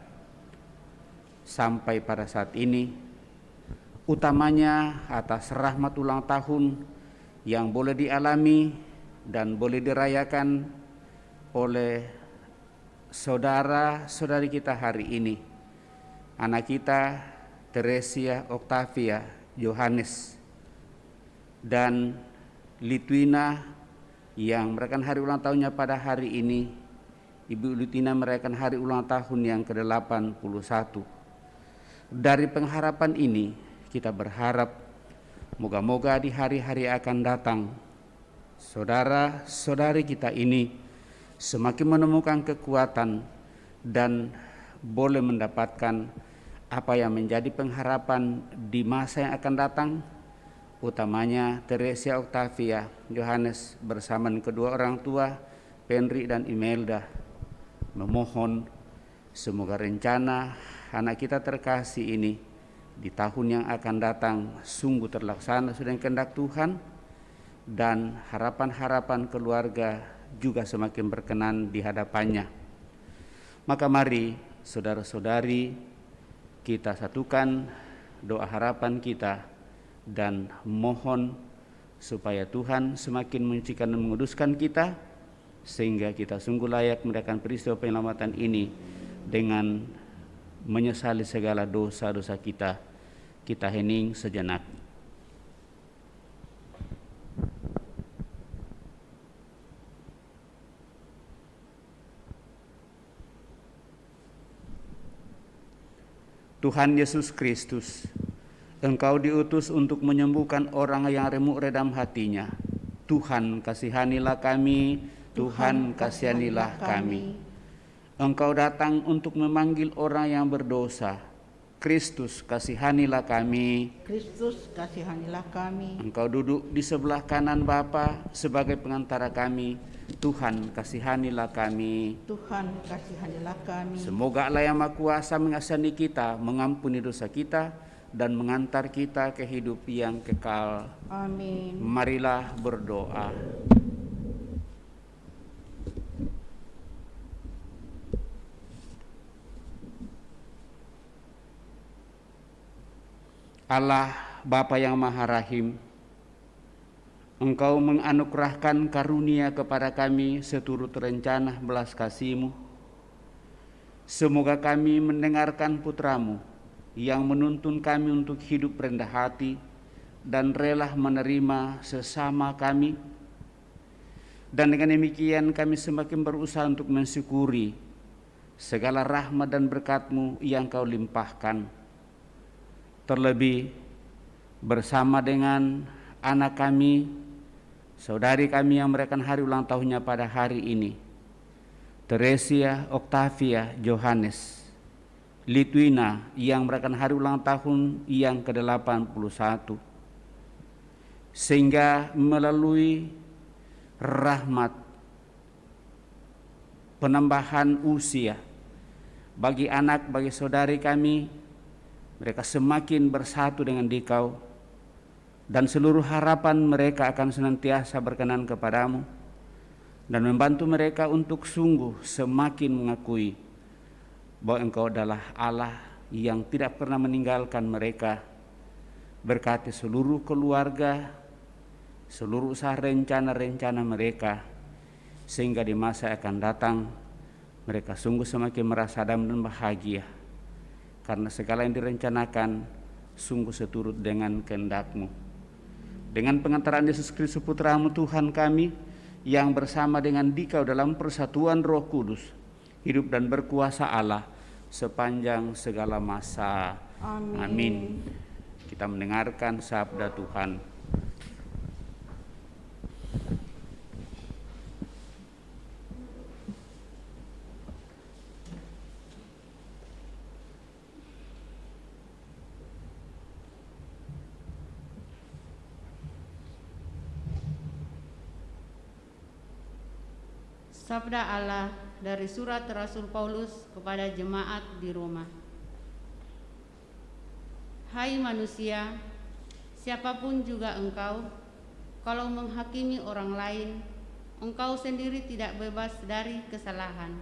sampai pada saat ini, utamanya atas rahmat ulang tahun yang boleh dialami dan boleh dirayakan oleh saudara-saudari kita hari ini. Anak kita Teresia Octavia Johannes dan Litwina yang merayakan hari ulang tahunnya pada hari ini. Ibu Litwina merayakan hari ulang tahun yang ke-81. Dari pengharapan ini kita berharap moga-moga di hari-hari akan datang saudara-saudari kita ini semakin menemukan kekuatan dan boleh mendapatkan apa yang menjadi pengharapan di masa yang akan datang, utamanya Teresia Octavia Johannes bersama kedua orang tua Penri dan Imelda, memohon semoga rencana anak kita terkasih ini di tahun yang akan datang sungguh terlaksana sudah kehendak Tuhan, dan harapan-harapan keluarga juga semakin berkenan di hadapannya. Maka mari saudara-saudari kita satukan doa harapan kita dan mohon supaya Tuhan semakin menyucikan dan menguduskan kita sehingga kita sungguh layak mendapatkan peristiwa penyelamatan ini dengan menyesali segala dosa-dosa kita. Kita hening sejenak. Tuhan Yesus Kristus, Engkau diutus untuk menyembuhkan orang yang remuk redam hatinya. Tuhan kasihanilah kami, Tuhan kasihanilah kami. Engkau datang untuk memanggil orang yang berdosa. Kristus kasihanilah kami. Kristus kasihanilah kami. Engkau duduk di sebelah kanan Bapa sebagai pengantara kami. Tuhan kasihanilah kami. Tuhan kasihanilah kami. Semoga Allah yang Maha Kuasa mengasihani kita, mengampuni dosa kita, dan mengantar kita ke hidup yang kekal. Amin. Marilah berdoa. Allah Bapa yang Maha Rahim, Engkau menganugerahkan karunia kepada kami seturut rencana belas kasih-Mu. Semoga kami mendengarkan putra-Mu yang menuntun kami untuk hidup rendah hati dan rela menerima sesama kami. Dan dengan demikian kami semakin berusaha untuk mensyukuri segala rahmat dan berkat-Mu yang Kau limpahkan. Terlebih bersama dengan anak kami, saudari kami yang merayakan hari ulang tahunnya pada hari ini, Teresia Octavia Johannes. Litwina yang merayakan hari ulang tahun yang ke-81, sehingga melalui rahmat penambahan usia bagi anak, bagi saudari kami, mereka semakin bersatu dengan Dikau, dan seluruh harapan mereka akan senantiasa berkenan kepadamu, dan membantu mereka untuk sungguh semakin mengakui bahwa Engkau adalah Allah yang tidak pernah meninggalkan mereka. Berkati seluruh keluarga, seluruh usaha rencana-rencana mereka, sehingga di masa yang akan datang mereka sungguh semakin merasa damai dan bahagia, karena segala yang direncanakan sungguh seturut dengan kehendak-Mu. Dengan pengantaran Yesus Kristus Putra-Mu Tuhan kami, yang bersama dengan Dikau dalam persatuan Roh Kudus, hidup dan berkuasa Allah sepanjang segala masa. Amin. Kita mendengarkan sabda Tuhan. Sabda Allah dari surat Rasul Paulus kepada jemaat di Roma. Hai manusia, siapapun juga engkau, kalau menghakimi orang lain, engkau sendiri tidak bebas dari kesalahan.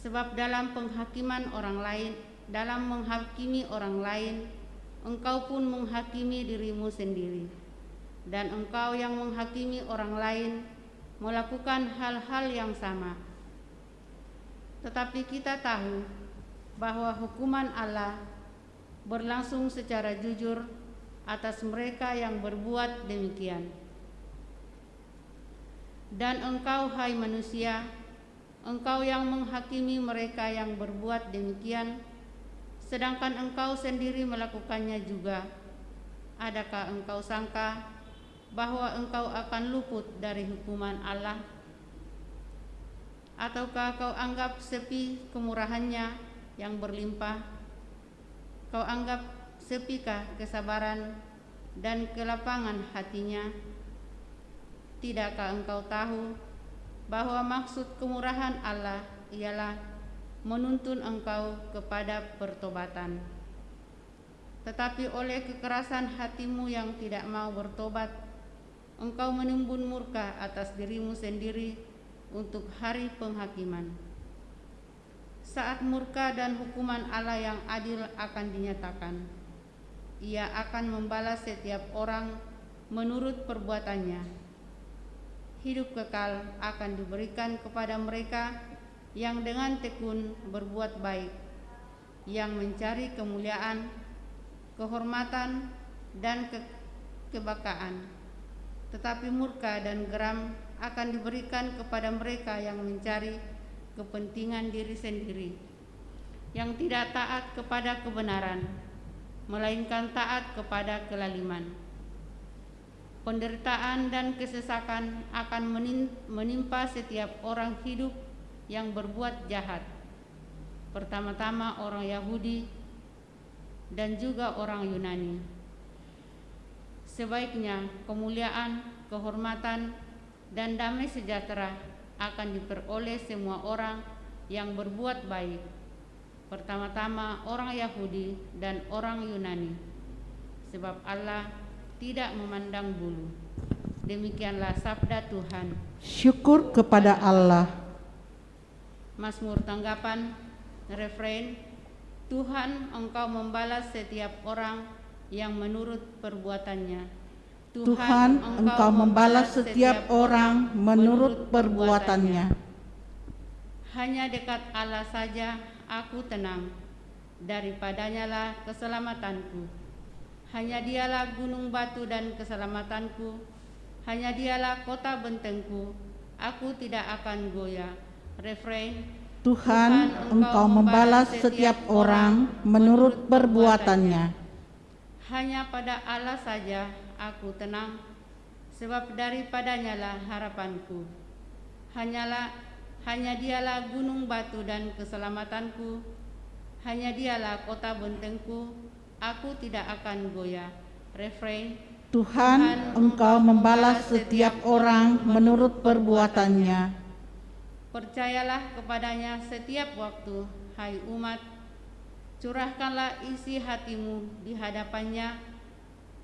Sebab dalam menghakimi orang lain, engkau pun menghakimi dirimu sendiri. Dan engkau yang menghakimi orang lain melakukan hal-hal yang sama. Tetapi kita tahu bahwa hukuman Allah berlangsung secara jujur atas mereka yang berbuat demikian. Dan engkau, hai manusia, engkau yang menghakimi mereka yang berbuat demikian, sedangkan engkau sendiri melakukannya juga. Adakah engkau sangka bahwa engkau akan luput dari hukuman Allah? Ataukah kau anggap sepi kemurahannya yang berlimpah? Kau anggap sepikah kesabaran dan kelapangan hatinya? Tidakkah engkau tahu bahwa maksud kemurahan Allah ialah menuntun engkau kepada pertobatan? Tetapi oleh kekerasan hatimu yang tidak mau bertobat, engkau menimbun murka atas dirimu sendiri untuk hari penghakiman. Saat murka dan hukuman Allah yang adil akan dinyatakan, Ia akan membalas setiap orang menurut perbuatannya. Hidup kekal akan diberikan kepada mereka yang dengan tekun berbuat baik, yang mencari kemuliaan, kehormatan, dan kebakaan. Tetapi murka dan geram akan diberikan kepada mereka yang mencari kepentingan diri sendiri, yang tidak taat kepada kebenaran, melainkan taat kepada kelaliman. Penderitaan dan kesesakan akan menimpa setiap orang hidup yang berbuat jahat, pertama-tama orang Yahudi dan juga orang Yunani. Sebaiknya kemuliaan, kehormatan, dan damai sejahtera akan diperoleh semua orang yang berbuat baik, pertama-tama orang Yahudi dan orang Yunani, sebab Allah tidak memandang bulu. Demikianlah sabda Tuhan. Syukur kepada Allah. Mazmur tanggapan, refrain, Tuhan, Engkau membalas setiap orang yang menurut perbuatannya. Tuhan, Engkau membalas setiap orang menurut perbuatannya. Hanya dekat Allah saja aku tenang, daripadanya lah keselamatanku. Hanya Dialah gunung batu dan keselamatanku, hanya Dialah kota bentengku, aku tidak akan goyah. Refrain, Tuhan, Engkau membalas setiap orang menurut perbuatannya. Hanya pada Allah saja aku tenang, sebab daripadanya lah harapanku. Hanya Dialah gunung batu dan keselamatanku, Hanya dialah kota bentengku, aku tidak akan goyah. Refrain. Tuhan, Engkau membalas setiap orang menurut perbuatannya. Percayalah kepadanya setiap waktu, hai umat. Curahkanlah isi hatimu di hadapannya.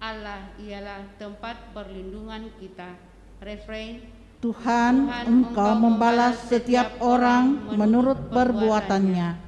Allah ialah tempat perlindungan kita. Refrain. Tuhan, Engkau membalas setiap orang menurut perbuatannya.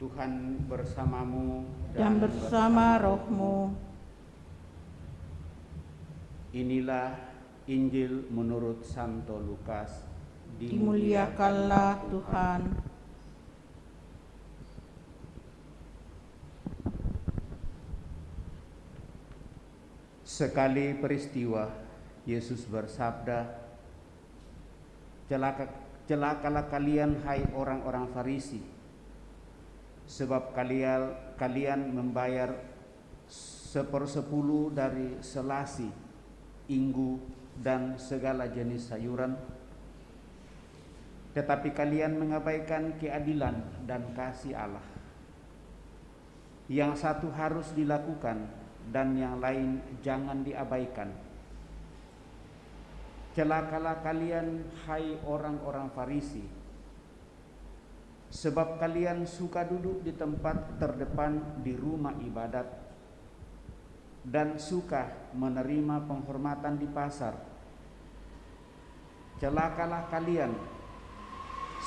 Tuhan bersamamu Dan bersama rohmu. Inilah Injil menurut Santo Lukas. Dimuliakanlah Tuhan. Sekali peristiwa, Yesus bersabda, celakalah kalian hai orang-orang Farisi, sebab kalian membayar 1/10 dari selasi, inggu, dan segala jenis sayuran, tetapi kalian mengabaikan keadilan dan kasih Allah. Yang satu harus dilakukan dan yang lain jangan diabaikan. Celakalah kalian hai orang-orang Farisi, sebab kalian suka duduk di tempat terdepan di rumah ibadat dan suka menerima penghormatan di pasar. Celakalah kalian,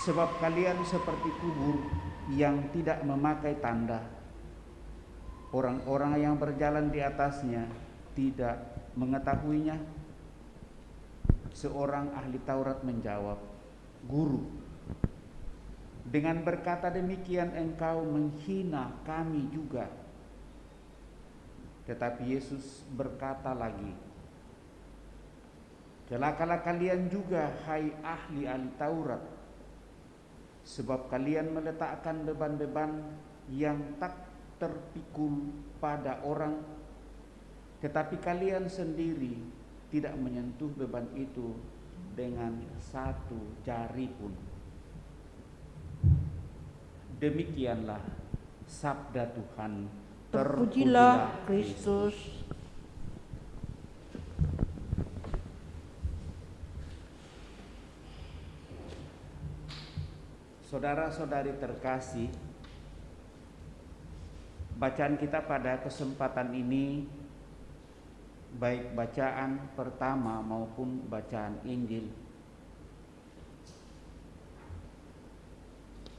sebab kalian seperti kubur yang tidak memakai tanda. Orang-orang yang berjalan di atasnya tidak mengetahuinya. Seorang ahli Taurat menjawab, "Guru, dengan berkata demikian engkau menghina kami juga." Tetapi Yesus berkata lagi, "Celakalah kalian juga hai ahli-ahli Taurat, sebab kalian meletakkan beban-beban yang tak terpikul pada orang, tetapi kalian sendiri tidak menyentuh beban itu dengan satu jari pun." Demikianlah sabda Tuhan. Terpujilah Kristus. Saudara-saudari terkasih, bacaan kita pada kesempatan ini, baik bacaan pertama maupun bacaan Injil,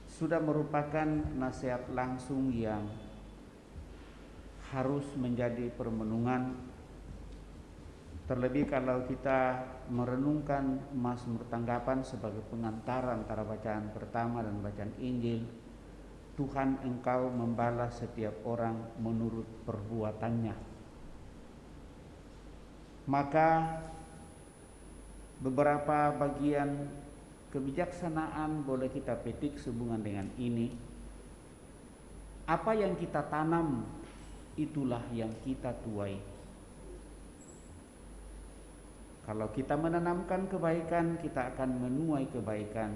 sudah merupakan nasihat langsung yang harus menjadi permenungan. Terlebih kalau kita merenungkan Mazmur tanggapan sebagai pengantar antara bacaan pertama dan bacaan Injil. Tuhan, Engkau membalas setiap orang menurut perbuatannya. Maka beberapa bagian kebijaksanaan boleh kita petik sehubungan dengan ini. Apa yang kita tanam, itulah yang kita tuai. Kalau kita menanamkan kebaikan, kita akan menuai kebaikan.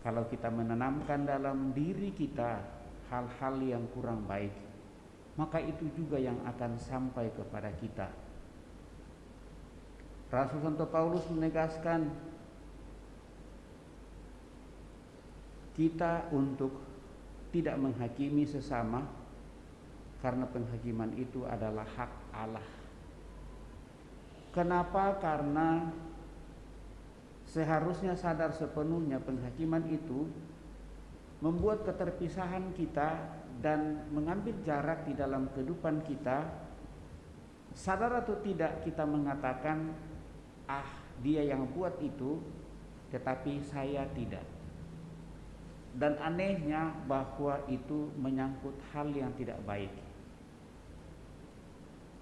Kalau kita menanamkan dalam diri kita hal-hal yang kurang baik, maka itu juga yang akan sampai kepada kita. Rasul Santo Paulus menegaskan kita untuk tidak menghakimi sesama, karena penghakiman itu adalah hak Allah. Kenapa? Karena seharusnya sadar sepenuhnya penghakiman itu membuat keterpisahan kita dan mengambil jarak di dalam kehidupan kita. Sadar atau tidak kita mengatakan, dia yang buat itu, tetapi saya tidak. Dan anehnya bahwa itu menyangkut hal yang tidak baik.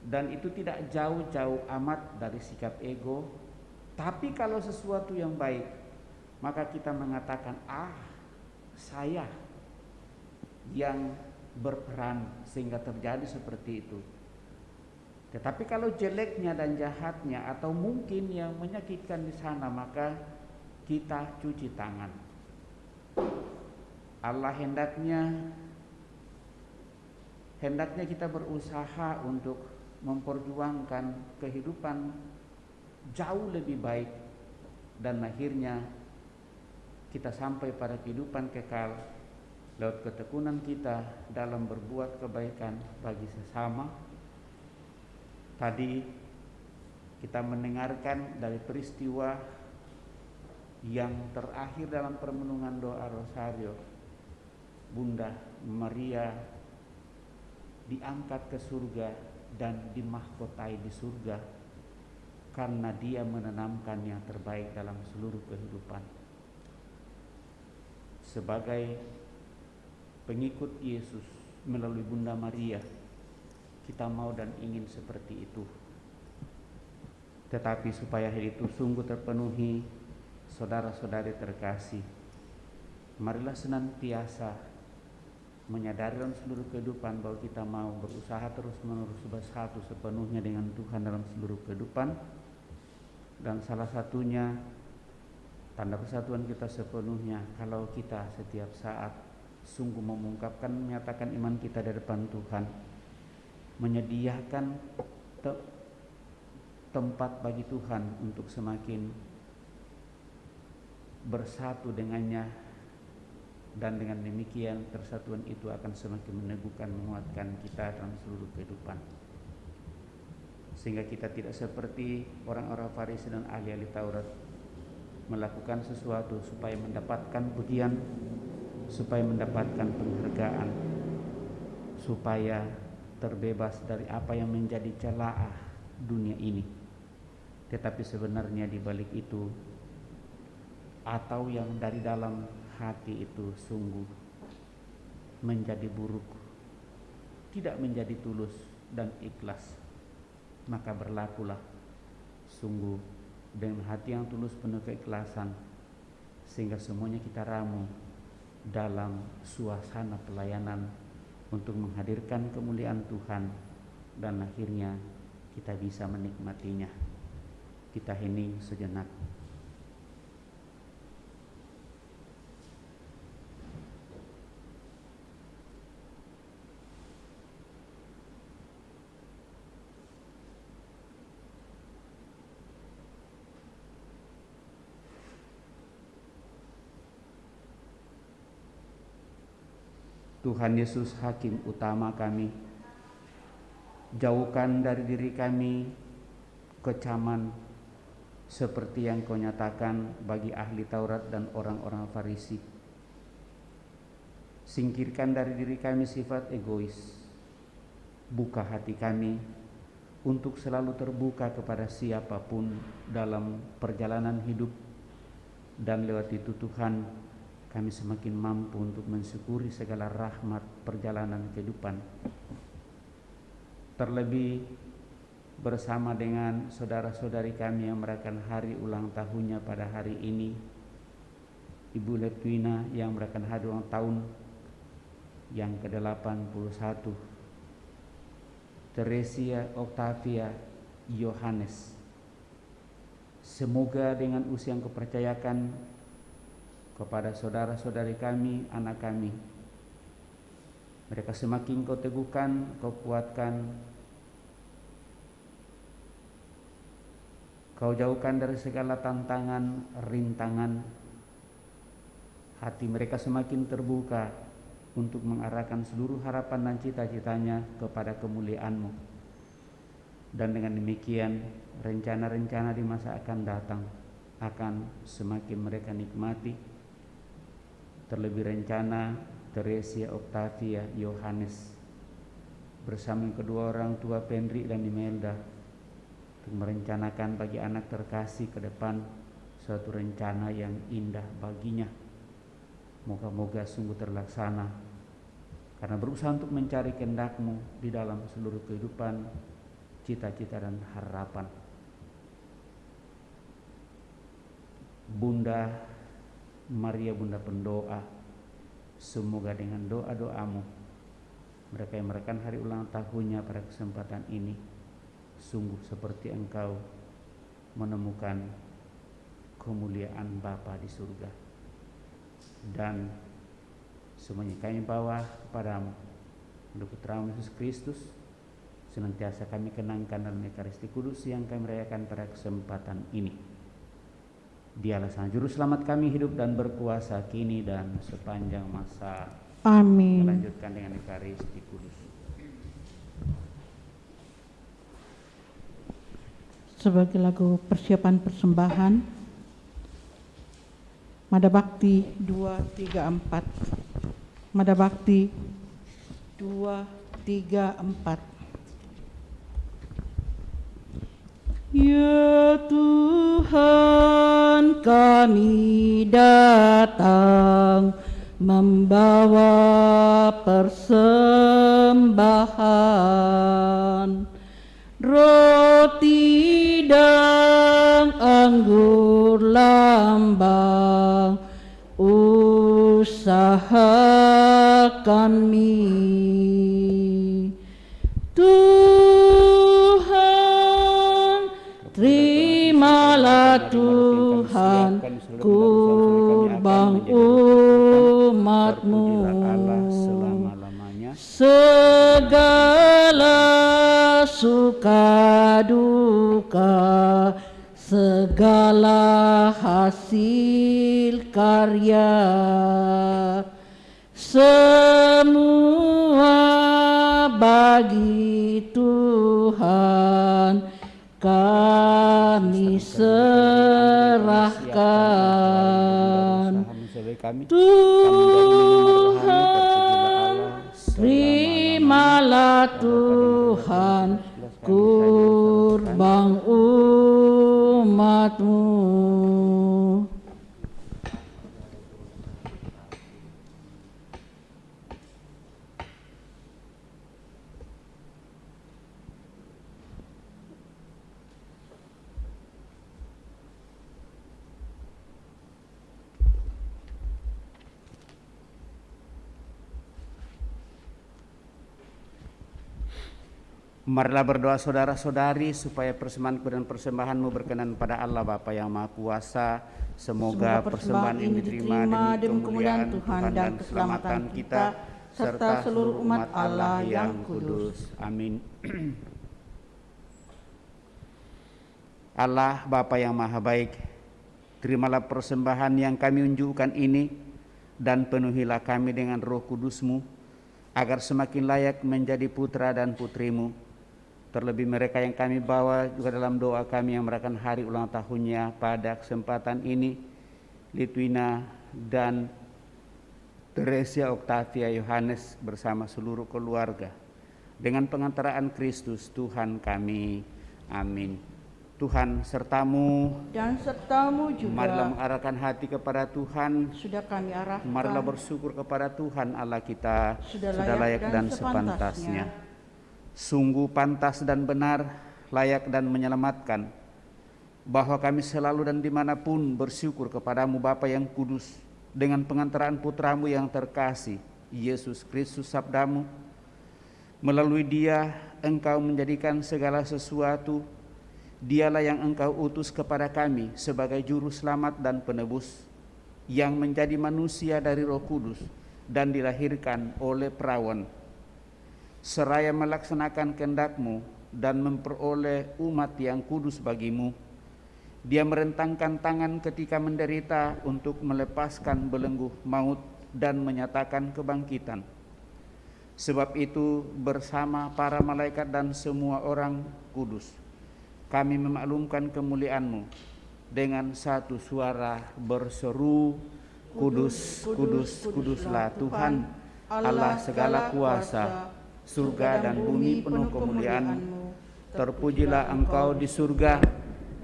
dan itu tidak jauh-jauh amat dari sikap ego. Tapi kalau sesuatu yang baik, maka kita mengatakan, saya yang berperan sehingga terjadi seperti itu. Tetapi kalau jeleknya dan jahatnya atau mungkin yang menyakitkan di sana, maka kita cuci tangan. Allah hendaknya kita berusaha untuk memperjuangkan kehidupan jauh lebih baik, dan akhirnya kita sampai pada kehidupan kekal lewat ketekunan kita dalam berbuat kebaikan bagi sesama. Tadi kita mendengarkan dari peristiwa yang terakhir dalam permenungan doa Rosario, Bunda Maria diangkat ke surga dan dimahkotai di surga karena dia menanamkan yang terbaik dalam seluruh kehidupan. Sebagai pengikut Yesus melalui Bunda Maria, kita mau dan ingin seperti itu. Tetapi supaya hal itu sungguh terpenuhi, saudara-saudari terkasih, marilah senantiasa menyadari dalam seluruh kehidupan bahwa kita mau berusaha terus-menerus bersatu sepenuhnya dengan Tuhan dalam seluruh kehidupan. Dan salah satunya tanda persatuan kita sepenuhnya kalau kita setiap saat sungguh mengungkapkan, menyatakan iman kita di depan Tuhan, menyediakan tempat bagi Tuhan untuk semakin bersatu dengannya, dan dengan demikian persatuan itu akan semakin meneguhkan, menguatkan kita dalam seluruh kehidupan, sehingga kita tidak seperti orang-orang Farisi dan ahli-ahli Taurat melakukan sesuatu supaya mendapatkan pujian, supaya mendapatkan penghargaan, supaya terbebas dari apa yang menjadi celah dunia ini. Tetapi sebenarnya di balik itu, atau yang dari dalam hati itu sungguh menjadi buruk, tidak menjadi tulus dan ikhlas, maka berlakulah sungguh dengan hati yang tulus penuh keikhlasan, sehingga semuanya kita ramu dalam suasana pelayanan untuk menghadirkan kemuliaan Tuhan, dan akhirnya kita bisa menikmatinya. Kita hening sejenak. Tuhan Yesus, Hakim utama kami, jauhkan dari diri kami kecaman seperti yang Kau nyatakan bagi ahli Taurat dan orang-orang Farisi. Singkirkan dari diri kami sifat egois. Buka hati kami untuk selalu terbuka kepada siapapun dalam perjalanan hidup, dan lewat itu Tuhan, kami semakin mampu untuk mensyukuri segala rahmat perjalanan kehidupan. Terlebih bersama dengan saudara-saudari kami yang merayakan hari ulang tahunnya pada hari ini, Ibu Letwina yang merayakan hari ulang tahun yang ke-81, Teresia Octavia Yohanes. Semoga dengan usia yang kepercayakan kepada saudara-saudari kami, anak kami, mereka semakin Kau teguhkan, Kau kuatkan, Kau jauhkan dari segala tantangan, rintangan. Hati mereka semakin terbuka untuk mengarahkan seluruh harapan dan cita-citanya kepada kemuliaan-Mu. Dan dengan demikian, rencana-rencana di masa akan datang akan semakin mereka nikmati. Terlebih rencana Teresia Octavia Yohanes bersama kedua orang tua Penri dan Imelda untuk merencanakan bagi anak terkasih ke depan suatu rencana yang indah baginya. Moga-moga sungguh terlaksana, karena berusaha untuk mencari kehendak-Mu di dalam seluruh kehidupan, cita-cita dan harapan. Bunda Maria, Bunda Pendoa, semoga dengan doa-doamu mereka yang merayakan hari ulang tahunnya pada kesempatan ini sungguh seperti engkau menemukan kemuliaan Bapa di surga. Dan semuanya kami bawa kepadamu untuk putramu Yesus Kristus, senantiasa kami kenangkan dalam Ekaristi Kudus yang kami rayakan pada kesempatan ini. Dialah sang juru selamat kami, hidup dan berkuasa kini dan sepanjang masa. Amin. Melanjutkan dengan Ekaristi Kudus. Sebagai lagu persiapan persembahan, Mada Bakti 234. Mada Bakti 234. Ya Tuhan, kami datang membawa persembahan, roti dan anggur lambang usaha kami. Tuhan, terimalah Tuhan kurban umat-Mu. Segala suka duka, segala hasil karya, semua bagi Tuhan kami serahkan. Tuhan, terimalah Tuhan kurban umat-Mu. Marilah berdoa saudara-saudari supaya persembahanku dan persembahanmu berkenan pada Allah Bapa yang Maha Kuasa. Semoga persembahan ini diterima demi kemuliaan Tuhan dan keselamatan kita serta seluruh umat Allah yang kudus. Amin. Allah Bapa yang Maha Baik, terimalah persembahan yang kami unjukkan ini dan penuhilah kami dengan Roh Kudus-Mu agar semakin layak menjadi putra dan putri-Mu. Terlebih mereka yang kami bawa juga dalam doa kami yang merayakan hari ulang tahunnya pada kesempatan ini, Litwina dan Teresia Octavia Yohanes bersama seluruh keluarga. Dengan pengantaraan Kristus Tuhan kami. Amin. Tuhan sertamu Dan sertamu juga. Marilah mengarahkan hati kepada Tuhan. Sudah kami arahkan. Marilah bersyukur kepada Tuhan Allah kita. Sudah layak dan sepantasnya. Sungguh pantas dan benar, layak dan menyelamatkan, bahwa kami selalu dan dimanapun bersyukur kepadamu Bapa yang kudus, dengan pengantaraan putramu yang terkasih, Yesus Kristus sabdamu. Melalui Dia Engkau menjadikan segala sesuatu. Dialah yang Engkau utus kepada kami sebagai juru selamat dan penebus, yang menjadi manusia dari Roh Kudus dan dilahirkan oleh perawan, seraya melaksanakan kehendak-Mu dan memperoleh umat yang kudus bagi-Mu. Dia merentangkan tangan ketika menderita untuk melepaskan belenggu maut dan menyatakan kebangkitan. Sebab itu bersama para malaikat dan semua orang kudus, kami memaklumkan kemuliaan-Mu dengan satu suara berseru, Kudus, kudus, kuduslah Tuhan, Allah segala kuasa, surga dan bumi penuh kemuliaan-Mu. Terpujilah Engkau di surga,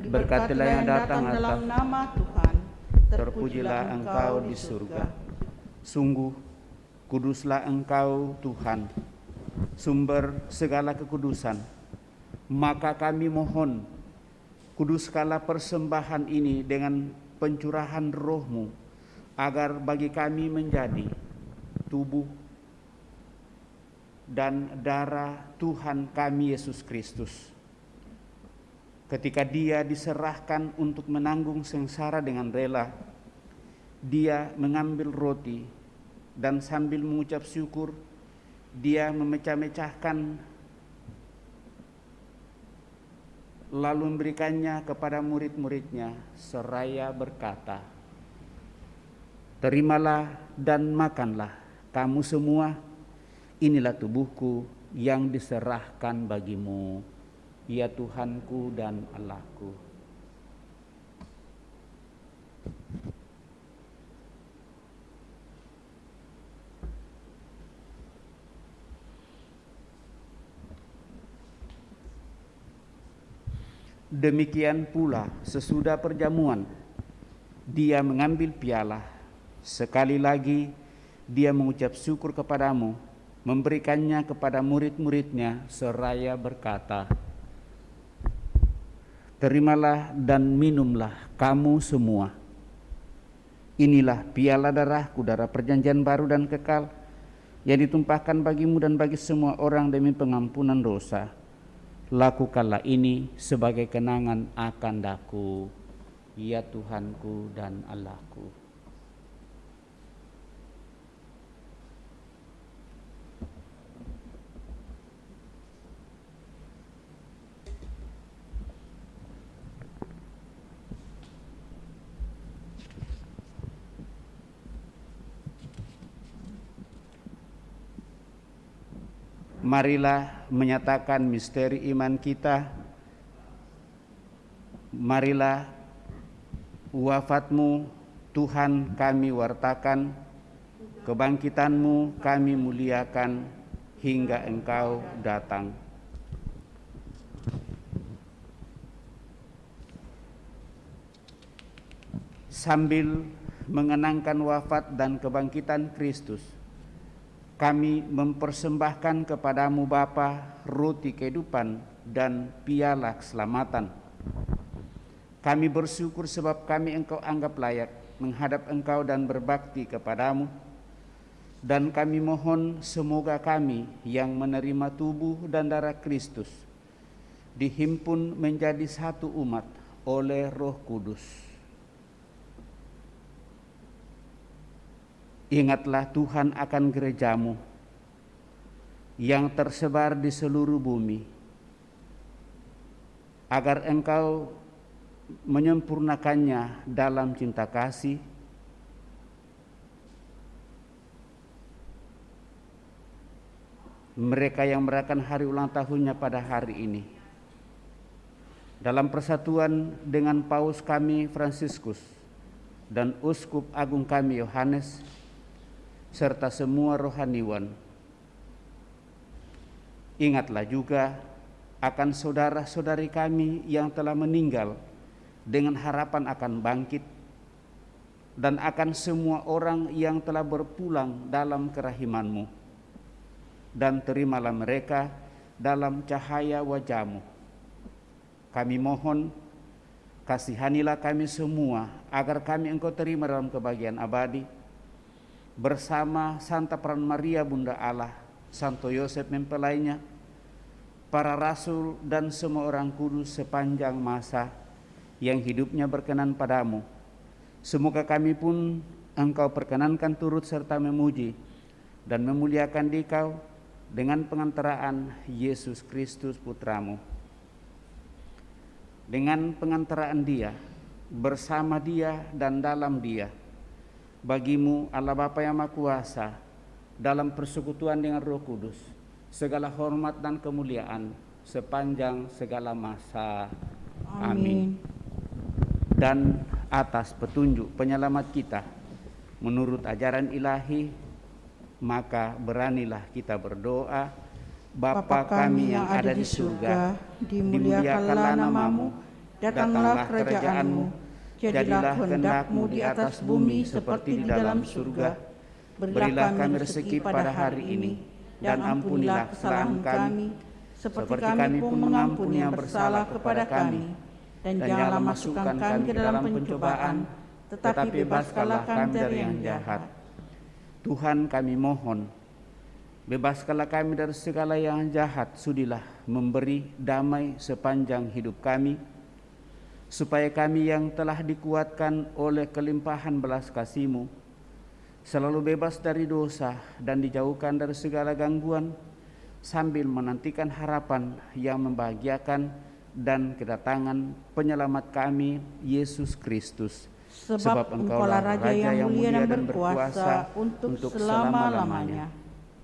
berkatilah yang datang dalam nama Tuhan. Terpujilah Engkau di surga. Sungguh, kuduslah Engkau Tuhan, sumber segala kekudusan. Maka kami mohon, kuduskanlah persembahan ini dengan pencurahan roh-Mu, agar bagi kami menjadi tubuh dan darah Tuhan kami Yesus Kristus. Ketika Dia diserahkan untuk menanggung sengsara dengan rela, Dia mengambil roti dan sambil mengucap syukur, Dia memecah-mecahkan lalu memberikannya kepada murid-muridnya seraya berkata, "Terimalah dan makanlah kamu semua, inilah tubuhku yang diserahkan bagimu, ya Tuhanku dan Allahku." Demikian pula sesudah perjamuan, Dia mengambil piala. Sekali lagi Dia mengucap syukur kepadamu, memberikannya kepada murid-muridnya seraya berkata, "Terimalah dan minumlah kamu semua. Inilah piala darahku, darah perjanjian baru dan kekal, yang ditumpahkan bagimu dan bagi semua orang demi pengampunan dosa. Lakukanlah ini sebagai kenangan akan Aku, ya Tuhanku dan Allahku." Marilah menyatakan misteri iman kita. Marilah wafat-Mu Tuhan kami wartakan, kebangkitan-Mu kami muliakan hingga Engkau datang. Sambil mengenangkan wafat dan kebangkitan Kristus, kami mempersembahkan kepadamu Bapa roti kehidupan dan piala keselamatan. Kami bersyukur sebab kami Engkau anggap layak menghadap Engkau dan berbakti kepadamu. Dan kami mohon semoga kami yang menerima tubuh dan darah Kristus dihimpun menjadi satu umat oleh Roh Kudus. Ingatlah Tuhan akan gereja-Mu yang tersebar di seluruh bumi, agar Engkau menyempurnakannya dalam cinta kasih, mereka yang merayakan hari ulang tahunnya pada hari ini, dalam persatuan dengan Paus kami Fransiskus dan Uskup Agung kami Yohanes, serta semua rohaniwan. Ingatlah juga akan saudara-saudari kami yang telah meninggal dengan harapan akan bangkit, dan akan semua orang yang telah berpulang dalam kerahiman-Mu. Dan terimalah mereka dalam cahaya wajah-Mu. Kami mohon, kasihanilah kami semua agar kami Engkau terima dalam kebahagiaan abadi, bersama Santa Peran Maria Bunda Allah, Santo Yosef mempelainya, para rasul dan semua orang kudus sepanjang masa yang hidupnya berkenan padamu. Semoga kami pun Engkau perkenankan turut serta memuji dan memuliakan Dikau dengan pengantaraan Yesus Kristus Putra-Mu. Dengan pengantaraan Dia, bersama Dia dan dalam Dia, bagi-Mu Allah Bapa yang Maha Kuasa, dalam persekutuan dengan Roh Kudus, segala hormat dan kemuliaan sepanjang segala masa. Amin. Dan atas petunjuk penyelamat kita menurut ajaran ilahi, maka beranilah kita berdoa. Bapa kami yang ada di surga, dimuliakanlah nama-Mu, datanglah kerajaan-Mu, jadilah kehendak-Mu di atas bumi seperti di dalam surga. Berilah kami rezeki pada hari ini, dan ampunilah kesalahan kami, seperti kami pun mengampuni yang bersalah kepada kami. Dan janganlah masukkan kami ke dalam pencobaan, tetapi bebaskanlah kami dari yang jahat. Tuhan, kami mohon, bebaskanlah kami dari segala yang jahat. Sudilah memberi damai sepanjang hidup kami, supaya kami yang telah dikuatkan oleh kelimpahan belas kasih-Mu selalu bebas dari dosa dan dijauhkan dari segala gangguan, sambil menantikan harapan yang membahagiakan dan kedatangan penyelamat kami, Yesus Kristus. Sebab Engkaulah Raja yang mulia dan berkuasa untuk selama-lamanya.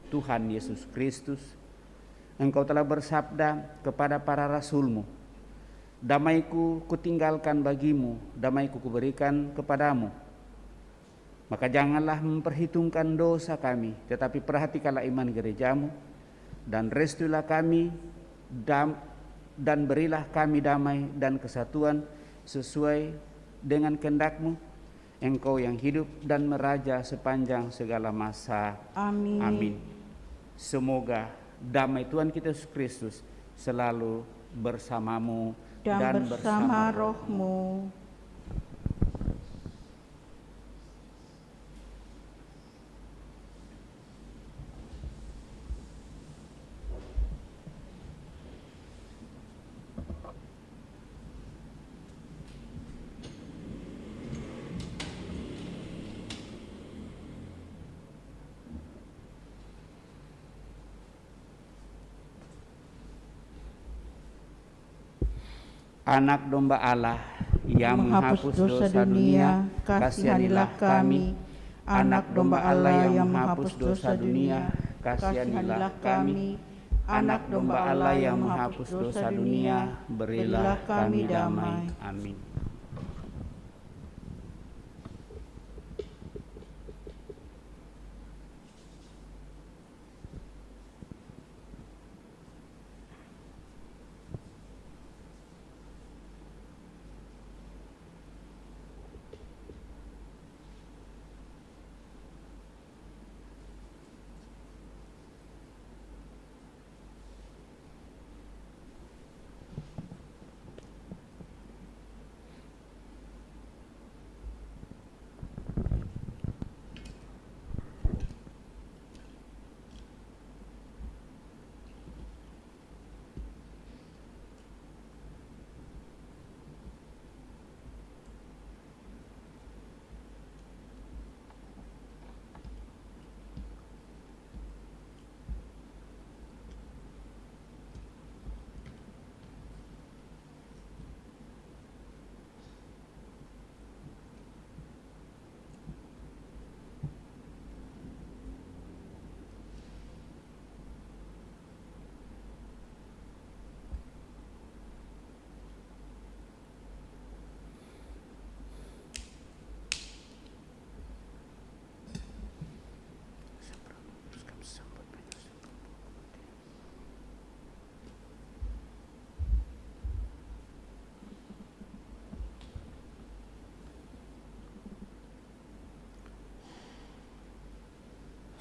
Tuhan Yesus Kristus, Engkau telah bersabda kepada para rasul-Mu, damaiku kutinggalkan bagimu, damaiku kuberikan kepadamu. Maka janganlah memperhitungkan dosa kami, tetapi perhatikanlah iman gereja-Mu, dan restuilah kami dan berilah kami damai dan kesatuan sesuai dengan kehendak-Mu, Engkau yang hidup dan meraja sepanjang segala masa. Amin. Amin. Semoga damai Tuhan kita Yesus Kristus selalu bersamamu Dan bersama rohmu. Anak domba Allah yang menghapus dosa dunia, kasihanilah kami. Anak domba Allah yang menghapus dosa dunia, kasihanilah kami. Anak domba Allah yang menghapus dosa dunia, berilah kami damai. Amin.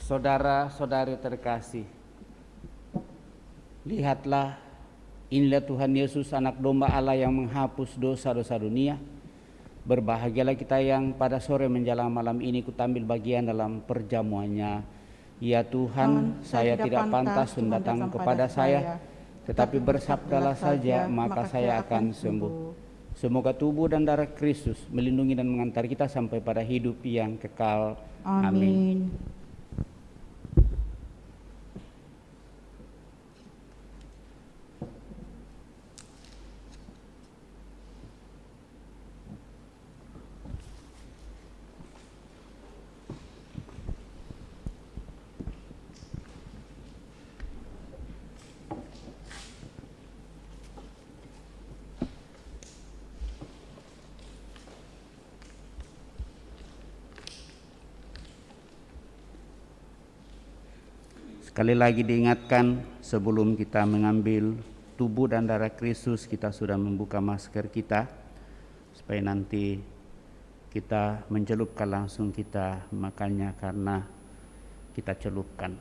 Saudara-saudari terkasih, lihatlah, inilah Tuhan Yesus, anak domba Allah yang menghapus dosa-dosa dunia. Berbahagialah kita yang pada sore menjelang malam ini kutambil bagian dalam perjamuannya. Ya Tuhan, saya tidak pantas datang kepada saya, tetapi bersabdalah saja, maka saya akan sembuh. Semoga tubuh dan darah Kristus melindungi dan mengantar kita sampai pada hidup yang kekal. Amin. Sekali lagi diingatkan, sebelum kita mengambil tubuh dan darah Kristus, kita sudah membuka masker kita, supaya nanti kita mencelupkan langsung kita makannya karena kita celupkan.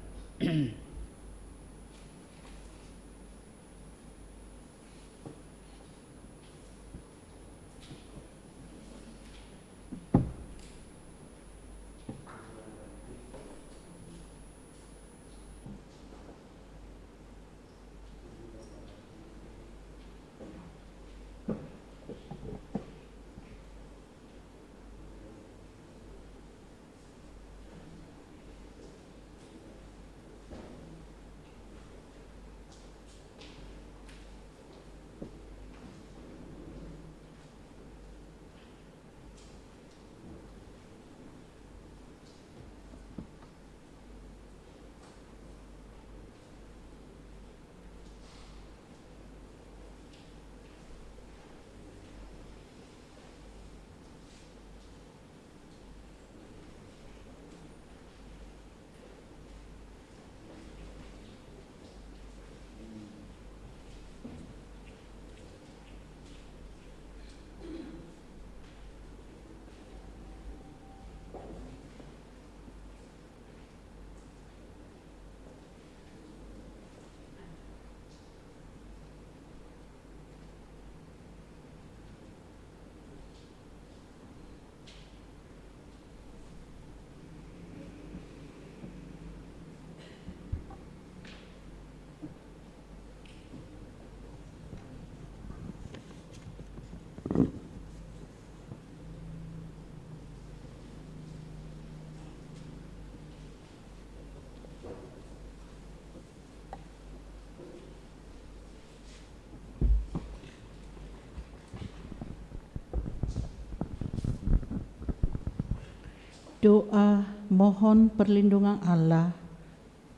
Doa mohon perlindungan Allah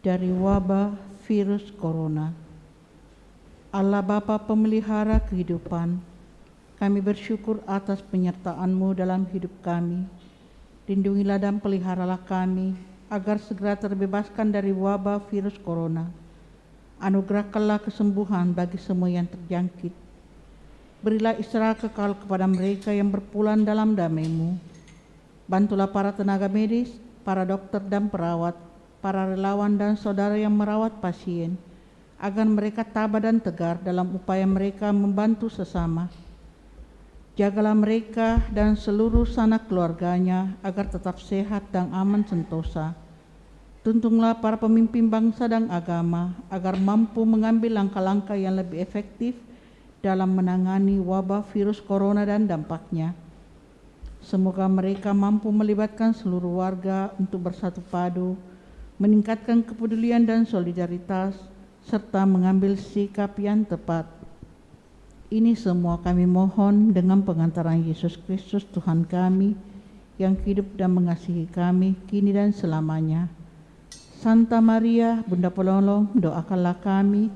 dari wabah virus corona. Allah Bapa pemelihara kehidupan, kami bersyukur atas penyertaan-Mu dalam hidup kami. Lindungilah dan peliharalah kami agar segera terbebaskan dari wabah virus corona. Anugerahkanlah kesembuhan bagi semua yang terjangkit. Berilah istirahat kekal kepada mereka yang berpulang dalam damai-Mu. Bantulah para tenaga medis, para dokter dan perawat, para relawan dan saudara yang merawat pasien, agar mereka tabah dan tegar dalam upaya mereka membantu sesama. Jagalah mereka dan seluruh sanak keluarganya agar tetap sehat dan aman sentosa. Tuntunlah para pemimpin bangsa dan agama agar mampu mengambil langkah-langkah yang lebih efektif dalam menangani wabah virus corona dan dampaknya. Semoga mereka mampu melibatkan seluruh warga untuk bersatu padu, meningkatkan kepedulian dan solidaritas, serta mengambil sikap yang tepat. Ini semua kami mohon dengan pengantaran Yesus Kristus Tuhan kami, yang hidup dan mengasihi kami kini dan selamanya. Santa Maria, Bunda Penolong, doakanlah kami.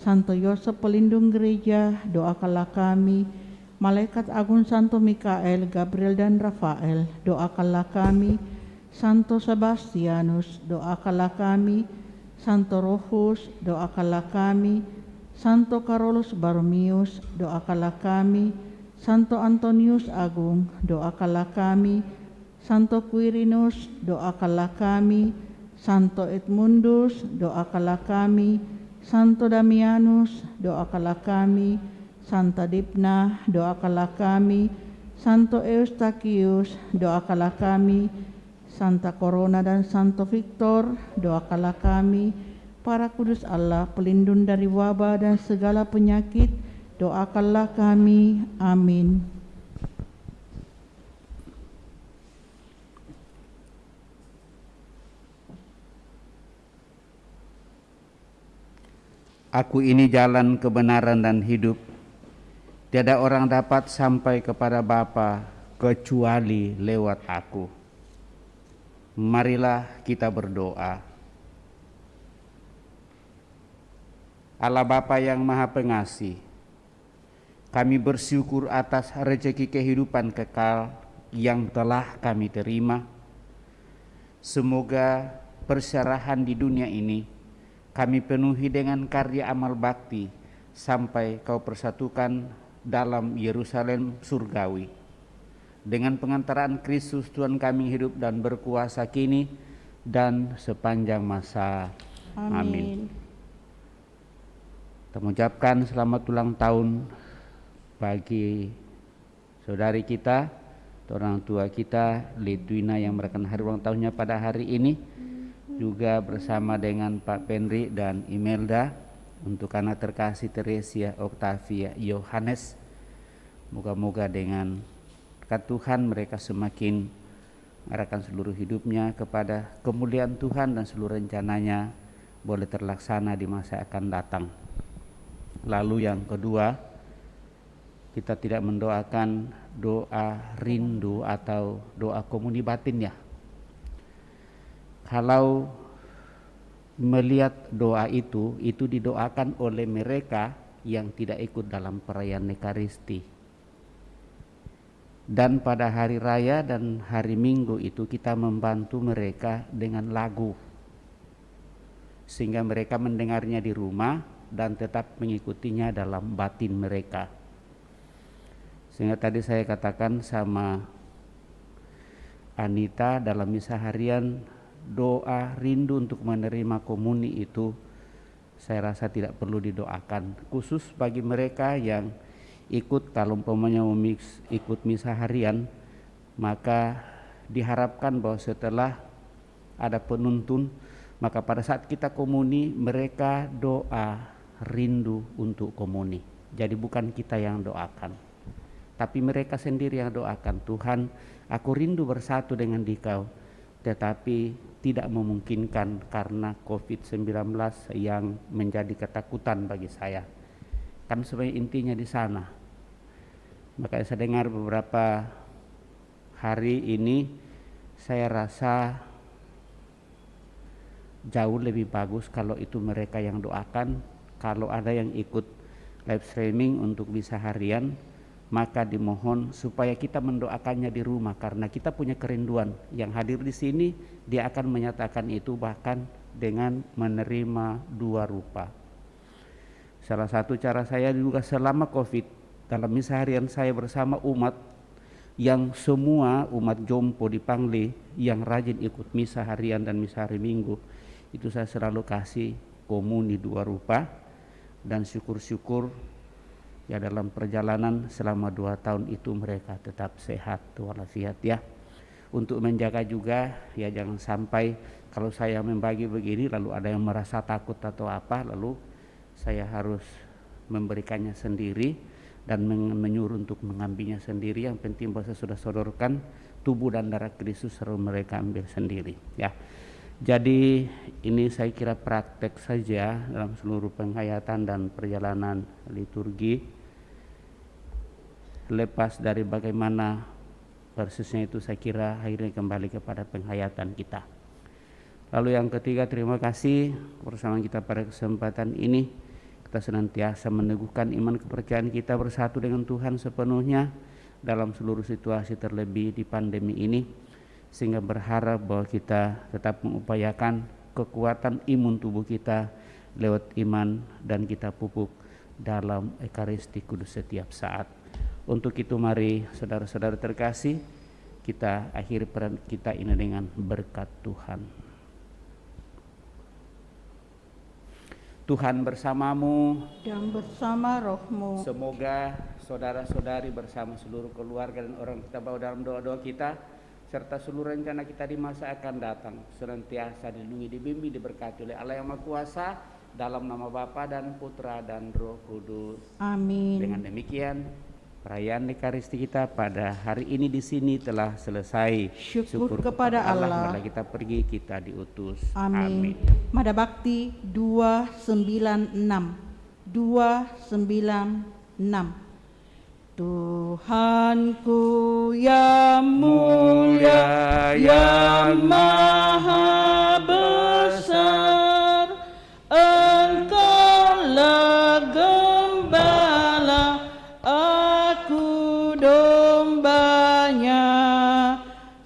Santo Yosef, pelindung gereja, doakanlah kami. Malaikat agung Santo Mikael, Gabriel dan Rafael, doakanlah kami. Santo Sebastianus, doakanlah kami. Santo Rohus, doakanlah kami. Santo Carolus Baromius, doakanlah kami. Santo Antonius Agung, doakanlah kami. Santo Quirinus, doakanlah kami. Santo Edmundus, doakanlah kami. Santo Damianus, doakanlah kami. Santa Dipna, doakanlah kami. Santo Eustachius, doakanlah kami. Santa Corona dan Santo Victor, doakanlah kami. Para kudus Allah, pelindung dari wabah dan segala penyakit, doakanlah kami. Amin. Aku ini jalan kebenaran dan hidup. Tiada orang dapat sampai kepada Bapa kecuali lewat aku. Marilah kita berdoa. Allah Bapa yang Maha Pengasih, kami bersyukur atas rezeki kehidupan kekal yang telah kami terima. Semoga perserahan di dunia ini kami penuhi dengan karya amal bakti sampai Kau persatukan dalam Yerusalem surgawi. Dengan pengantaran Kristus Tuhan kami hidup dan berkuasa kini dan sepanjang masa. Amin. Kita mengucapkan selamat ulang tahun bagi saudari kita, orang tua kita, Litwina yang merayakan hari ulang tahunnya pada hari ini, juga bersama dengan Pak Penri dan Imelda, untuk anak terkasih Teresia Octavia Yohanes. Moga-moga dengan berkat Tuhan mereka semakin mengarahkan seluruh hidupnya kepada kemuliaan Tuhan dan seluruh rencananya boleh terlaksana di masa akan datang. Lalu yang kedua, kita tidak mendoakan doa rindu atau doa komuni batin ya. Kalau melihat doa itu didoakan oleh mereka yang tidak ikut dalam perayaan Ekaristi. Dan pada hari raya dan hari Minggu itu kita membantu mereka dengan lagu, sehingga mereka mendengarnya di rumah dan tetap mengikutinya dalam batin mereka. Sehingga tadi saya katakan sama Anita dalam misa harian, doa rindu untuk menerima komuni itu saya rasa tidak perlu didoakan, khusus bagi mereka yang ikut. Kalau umpamanya ikut misa harian, maka diharapkan bahwa setelah ada penuntun, maka pada saat kita komuni mereka doa rindu untuk komuni. Jadi bukan kita yang doakan, tapi mereka sendiri yang doakan. Tuhan, aku rindu bersatu dengan Dikau, tetapi tidak memungkinkan karena COVID-19 yang menjadi ketakutan bagi saya. Kan sebenarnya intinya di sana. Makanya saya dengar beberapa hari ini saya rasa jauh lebih bagus kalau itu mereka yang doakan. Kalau ada yang ikut live streaming untuk misa harian, maka dimohon supaya kita mendoakannya di rumah, karena kita punya kerinduan. Yang hadir di sini dia akan menyatakan itu bahkan dengan menerima 2 rupa. Salah satu cara saya juga selama Covid, dalam misa harian saya bersama umat yang semua umat Jompo di Pangli yang rajin ikut misa harian dan misa hari Minggu, itu saya selalu kasih komuni 2 rupa, dan syukur-syukur ya dalam perjalanan selama 2 tahun itu mereka tetap sehat walafiat ya. Untuk menjaga juga ya, jangan sampai kalau saya membagi begini lalu ada yang merasa takut atau apa, lalu saya harus memberikannya sendiri dan menyuruh untuk mengambilnya sendiri. Yang penting bahwa saya sudah sodorkan tubuh dan darah Kristus, lalu mereka ambil sendiri ya. Jadi ini saya kira praktek saja dalam seluruh penghayatan dan perjalanan liturgi. Lepas dari bagaimana persisnya itu, saya kira akhirnya kembali kepada penghayatan kita. Lalu yang ketiga, terima kasih bersama kita pada kesempatan ini. Kita senantiasa meneguhkan iman kepercayaan kita bersatu dengan Tuhan sepenuhnya dalam seluruh situasi, terlebih di pandemi ini, sehingga berharap bahwa kita tetap mengupayakan kekuatan imun tubuh kita lewat iman dan kita pupuk dalam Ekaristi Kudus setiap saat. Untuk itu mari saudara-saudara terkasih, kita akhiri peran kita ini dengan berkat Tuhan. Tuhan bersamamu dan bersama rohmu. Semoga saudara-saudari bersama seluruh keluarga dan orang kita bawa dalam doa-doa kita, serta seluruh rencana kita di masa akan datang senantiasa dilindungi, dibimbing, diberkati oleh Allah yang Maha Kuasa, dalam nama Bapa dan Putra dan Roh Kudus. Amin. Dengan demikian perayaan Ekaristi kita pada hari ini di sini telah selesai. Syukur kepada Allah. Mari kita pergi, kita diutus. Amin. Mada Bakti 296. 296. Tuhanku yang mulia, yang maha besar, Engkaulah gembala, aku dombanya.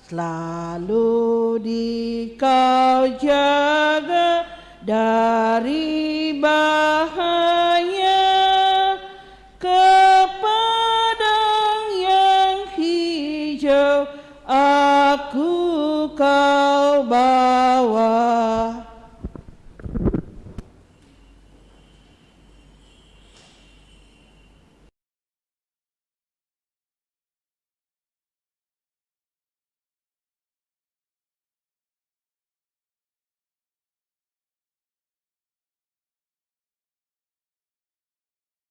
Selalu Dikau jaga dari bahaya, ke padang yang hijau aku Kau bawa.